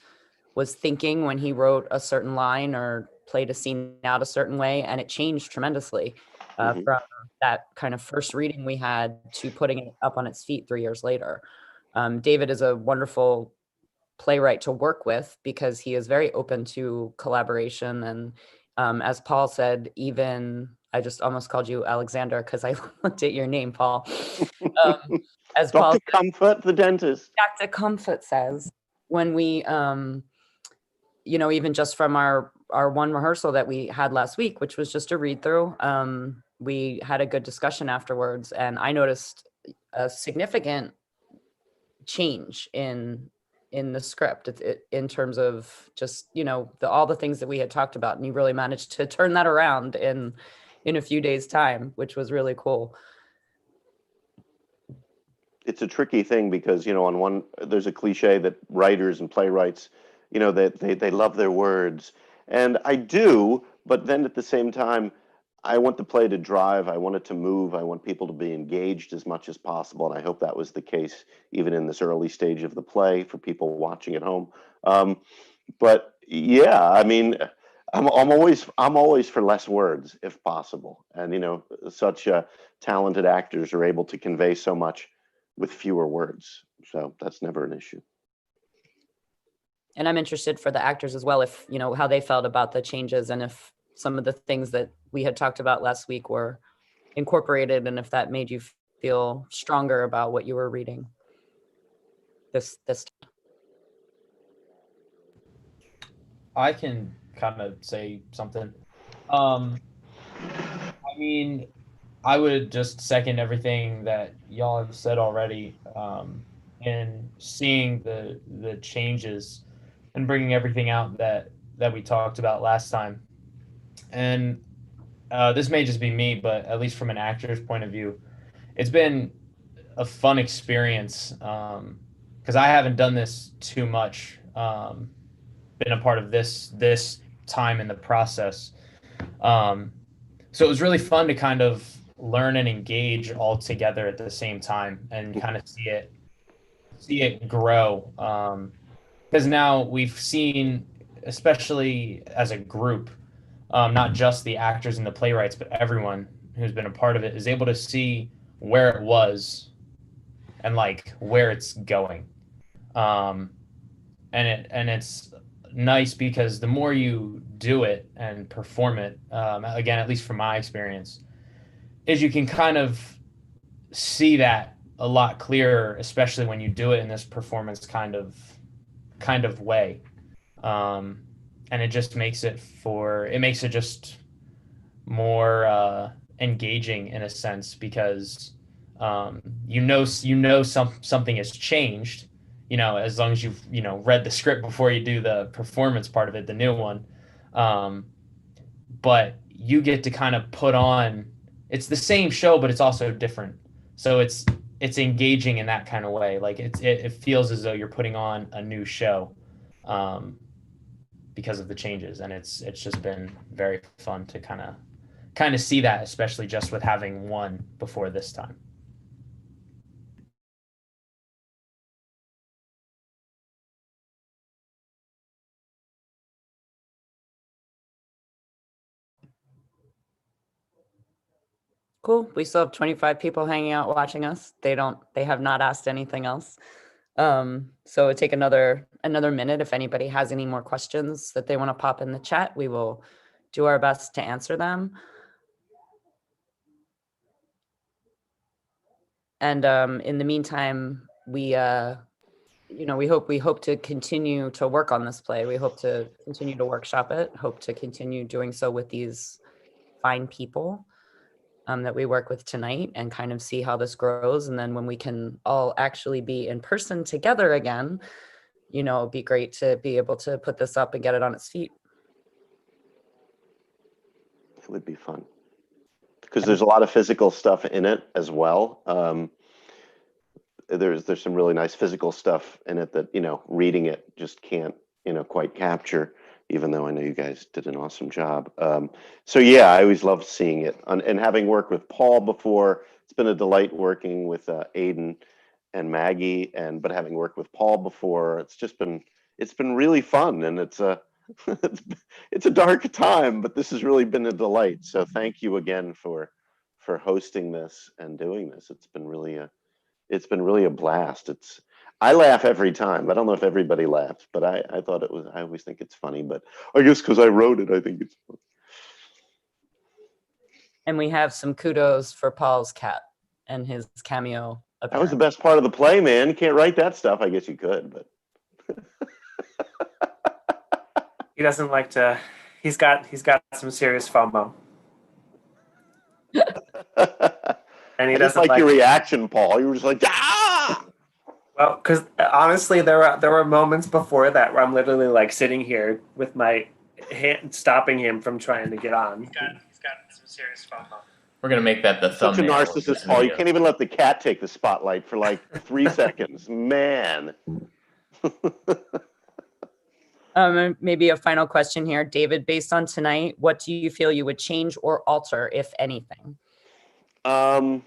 thinking when he wrote a certain line or played a scene out a certain way. And it changed tremendously from that kind of first reading we had to putting it up on its feet 3 years later. David is a wonderful playwright to work with because he is very open to collaboration. And as Paul said, even, I just almost called you Alexander because I looked at your name, Paul. As Paul Dr. Comfort, the dentist. Dr. Comfort says, when we, even just from our one rehearsal that we had last week, which was just a read through, we had a good discussion afterwards, and I noticed a significant change in the script in terms of just, all the things that we had talked about, and you really managed to turn that around in a few days' time, which was really cool. It's a tricky thing because, on one, there's a cliche that writers and playwrights, they love their words. And I do, but then at the same time, I want the play to drive. I want it to move. I want people to be engaged as much as possible. And I hope that was the case even in this early stage of the play for people watching at home. But yeah, I mean, I'm always for less words if possible. And, such talented actors are able to convey so much with fewer words. So that's never an issue. And I'm interested for the actors as well, if, how they felt about the changes and if some of the things that we had talked about last week were incorporated and if that made you feel stronger about what you were reading this time. I can kind of say something. I mean, I would just second everything that y'all have said already, and seeing the changes and bringing everything out that we talked about last time. And this may just be me, but at least from an actor's point of view, it's been a fun experience because I haven't done this too much, been a part of this time in the process. So it was really fun to kind of learn and engage all together at the same time and kind of see it grow. Because now we've seen, especially as a group, not just the actors and the playwrights, but everyone who's been a part of it is able to see where it was and like where it's going. And it's nice because the more you do it and perform it, again, at least from my experience, is you can kind of see that a lot clearer, especially when you do it in this performance kind of way. And it just makes it just more engaging in a sense because something has changed, as long as you've read the script before you do the performance part of it, the new one. But you get to kind of put on it's the same show, but it's also different. So it's engaging in that kind of way. Like it feels as though you're putting on a new show because of the changes, and it's just been very fun to kind of see that, especially just with having one before this time. Cool. We still have 25 people hanging out watching us. They have not asked anything else. So it'll take another minute. If anybody has any more questions that they want to pop in the chat, we will do our best to answer them. And in the meantime, we hope to continue to work on this play. We hope to continue to workshop it, hope to continue doing so with these fine people that we work with tonight, and kind of see how this grows. And then when we can all actually be in person together again, it'd be great to be able to put this up and get it on its feet. It would be fun because there's a lot of physical stuff in it as well. There's some really nice physical stuff in it that, reading it just can't, quite capture, even though I know you guys did an awesome job. So yeah, I always love seeing it. And having worked with Paul before, it's been a delight working with Aiden and Maggie, but having worked with Paul before, it's been really fun. And it's a dark time, but this has really been a delight. So thank you again for hosting this and doing this. It's been really a blast. I laugh every time. I don't know if everybody laughs, but I thought it was, I always think it's funny, but I guess because I wrote it, I think it's funny. And we have some kudos for Paul's cat and his cameo appearance. That was the best part of the play, man. You can't write that stuff. I guess you could, but He doesn't like to. He's got some serious FOMO, and he I just doesn't like your reaction, Paul. You were just like, ah! Well, because honestly, there were moments before that where I'm literally like sitting here with my hand stopping him from trying to get on. He's got some serious FOMO. We're gonna make that the Such a thumbnail. of this narcissist, Paul. You video. can't even let the cat take the spotlight for like 3 seconds. Man. Maybe a final question here, David, based on tonight, what do you feel you would change or alter, if anything? Well,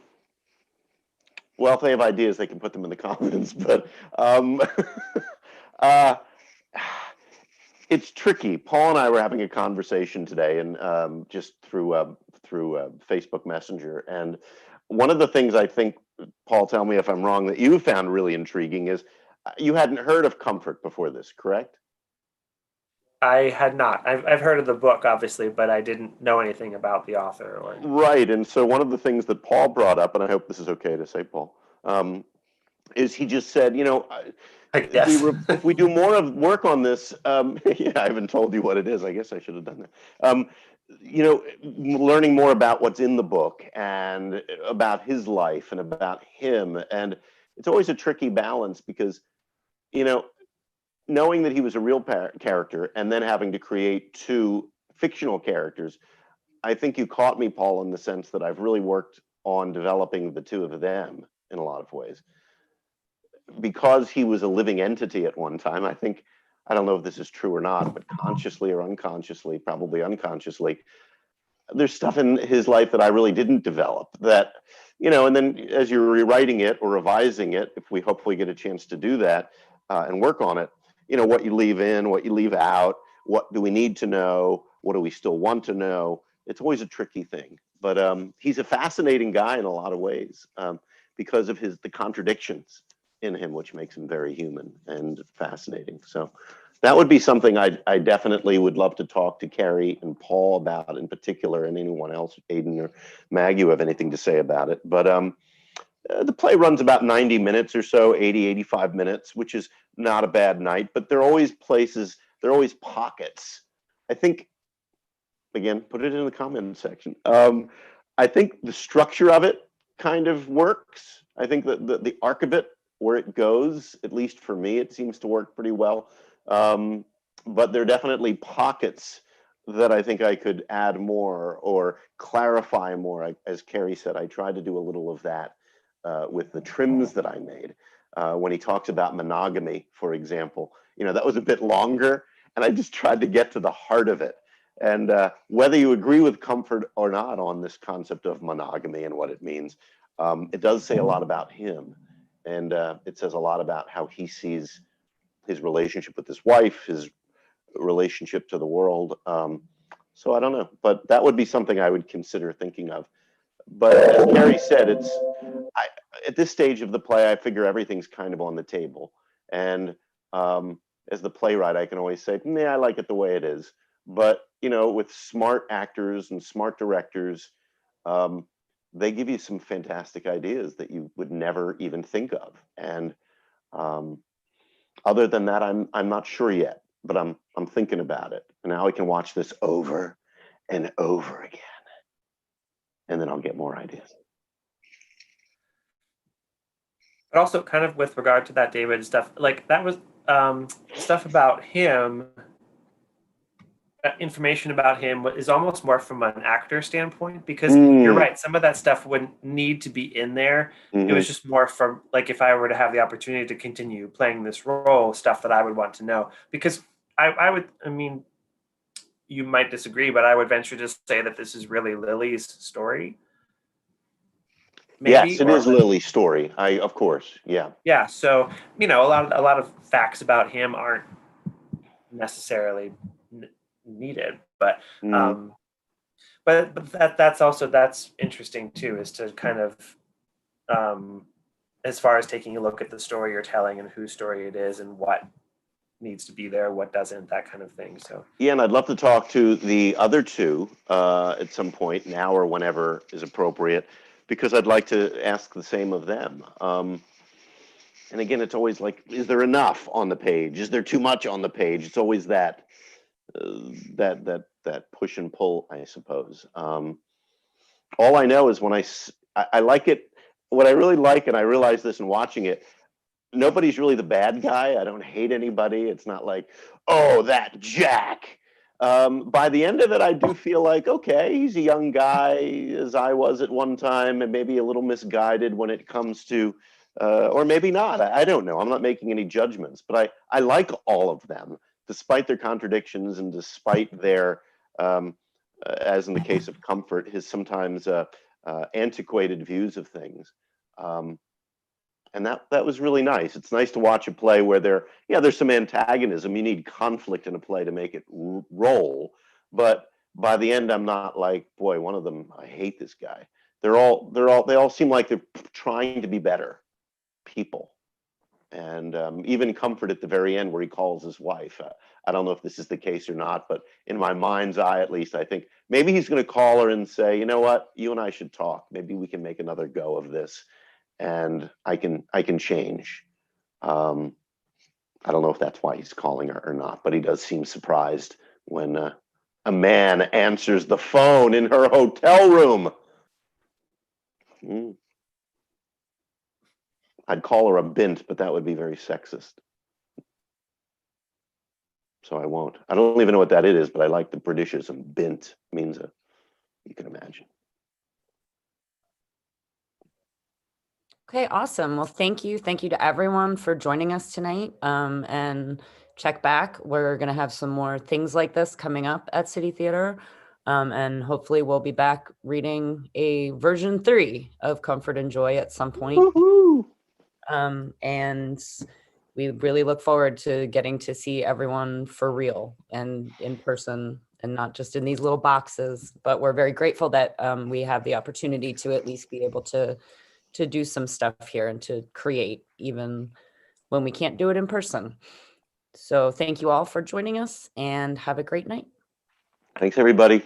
if they have ideas, they can put them in the comments, but it's tricky. Paul and I were having a conversation today, and just through Facebook Messenger. And one of the things I think, Paul, tell me if I'm wrong, that you found really intriguing is you hadn't heard of Comfort before this, correct? I had not. I've heard of the book, obviously, but I didn't know anything about the author. Right. And so one of the things that Paul brought up, and I hope this is okay to say, Paul, is he just said, if we do more of work on this, yeah, I haven't told you what it is. I guess I should have done that. Learning more about what's in the book and about his life and about him. And it's always a tricky balance because, knowing that he was a real character and then having to create 2 fictional characters, I think you caught me, Paul, in the sense that I've really worked on developing the 2 of them in a lot of ways. Because he was a living entity at one time, I don't know if this is true or not, but consciously or unconsciously, probably unconsciously, there's stuff in his life that I really didn't develop that, and then as you're rewriting it or revising it, if we hopefully get a chance to do that and work on it, what you leave in, what you leave out, what do we need to know, what do we still want to know? It's always a tricky thing, but he's a fascinating guy in a lot of ways because of the contradictions in him, which makes him very human and fascinating. So that would be something I definitely would love to talk to Carrie and Paul about in particular, and anyone else, Aiden or Mag, you have anything to say about it. But the play runs about 90 minutes or so, 80, 85 minutes, which is not a bad night, but there are always places, there are always pockets. I think, again, put it in the comment section. I think the structure of it kind of works. I think that the arc of it, where it goes, at least for me, it seems to work pretty well. But there are definitely pockets that I think I could add more or clarify more. As Carrie said, I tried to do a little of that with the trims that I made. When he talks about monogamy, for example, that was a bit longer, and I just tried to get to the heart of it. And whether you agree with Comfort or not on this concept of monogamy and what it means, it does say a lot about him. And it says a lot about how he sees his relationship with his wife, his relationship to the world. So I don't know, but that would be something I would consider thinking of. But as Carrie said, at this stage of the play, I figure everything's kind of on the table. And as the playwright, I can always say, "Nah, I like it the way it is." But with smart actors and smart directors, they give you some fantastic ideas that you would never even think of. And other than that, I'm not sure yet, but I'm thinking about it. And now I can watch this over and over again, and then I'll get more ideas. But also, kind of with regard to that David stuff, like that was stuff about him. Information about him is almost more from an actor standpoint, because you're right, some of that stuff wouldn't need to be in there. It was just more from, like, if I were to have the opportunity to continue playing this role, stuff that I would want to know, because I mean, you might disagree, but I would venture to say that this is really Lily's story. Yes, it is Lily's story. Of course, yeah. Yeah, so a lot of facts about him aren't necessarily needed, but that's interesting too, is to kind of as far as taking a look at the story you're telling and whose story it is and what needs to be there, what doesn't, that kind of thing. So yeah, and I'd love to talk to the other two at some point, now or whenever is appropriate, because I'd like to ask the same of them. And again, it's always like, is there enough on the page? Is there too much on the page? It's always that push and pull, I suppose. All I know is when I like it, what I really like, and I realize this in watching it, nobody's really the bad guy. I don't hate anybody. It's not like, oh, that Jack. By the end of it, I do feel like, okay, he's a young guy, as I was at one time, and maybe a little misguided when it comes to, or maybe not. I don't know. I'm not making any judgments, but I like all of them, despite their contradictions and despite their, as in the case of Comfort, his sometimes antiquated views of things. And that was really nice. It's nice to watch a play where there's some antagonism. You need conflict in a play to make it roll. But by the end, I'm not like, boy, one of them, I hate this guy. They all seem like they're trying to be better people. And even Comfort at the very end, where he calls his wife. I don't know if this is the case or not, but in my mind's eye, at least, I think maybe he's going to call her and say, you know what, you and I should talk. Maybe we can make another go of this, and I can change. I don't know if that's why he's calling her or not, but he does seem surprised when a man answers the phone in her hotel room. I'd call her a bint, but that would be very sexist. So I won't. I don't even know what that is, but I like the Britishism. Bint means you can imagine. Okay, awesome. Well, thank you. Thank you to everyone for joining us tonight. And check back. We're going to have some more things like this coming up at City Theater. And hopefully we'll be back reading a version 3 of Comfort and Joy at some point. Woohoo! And we really look forward to getting to see everyone for real and in person, and not just in these little boxes. But we're very grateful that we have the opportunity to at least be able to do some stuff here and to create, even when we can't do it in person. So thank you all for joining us, and have a great night. Thanks, everybody.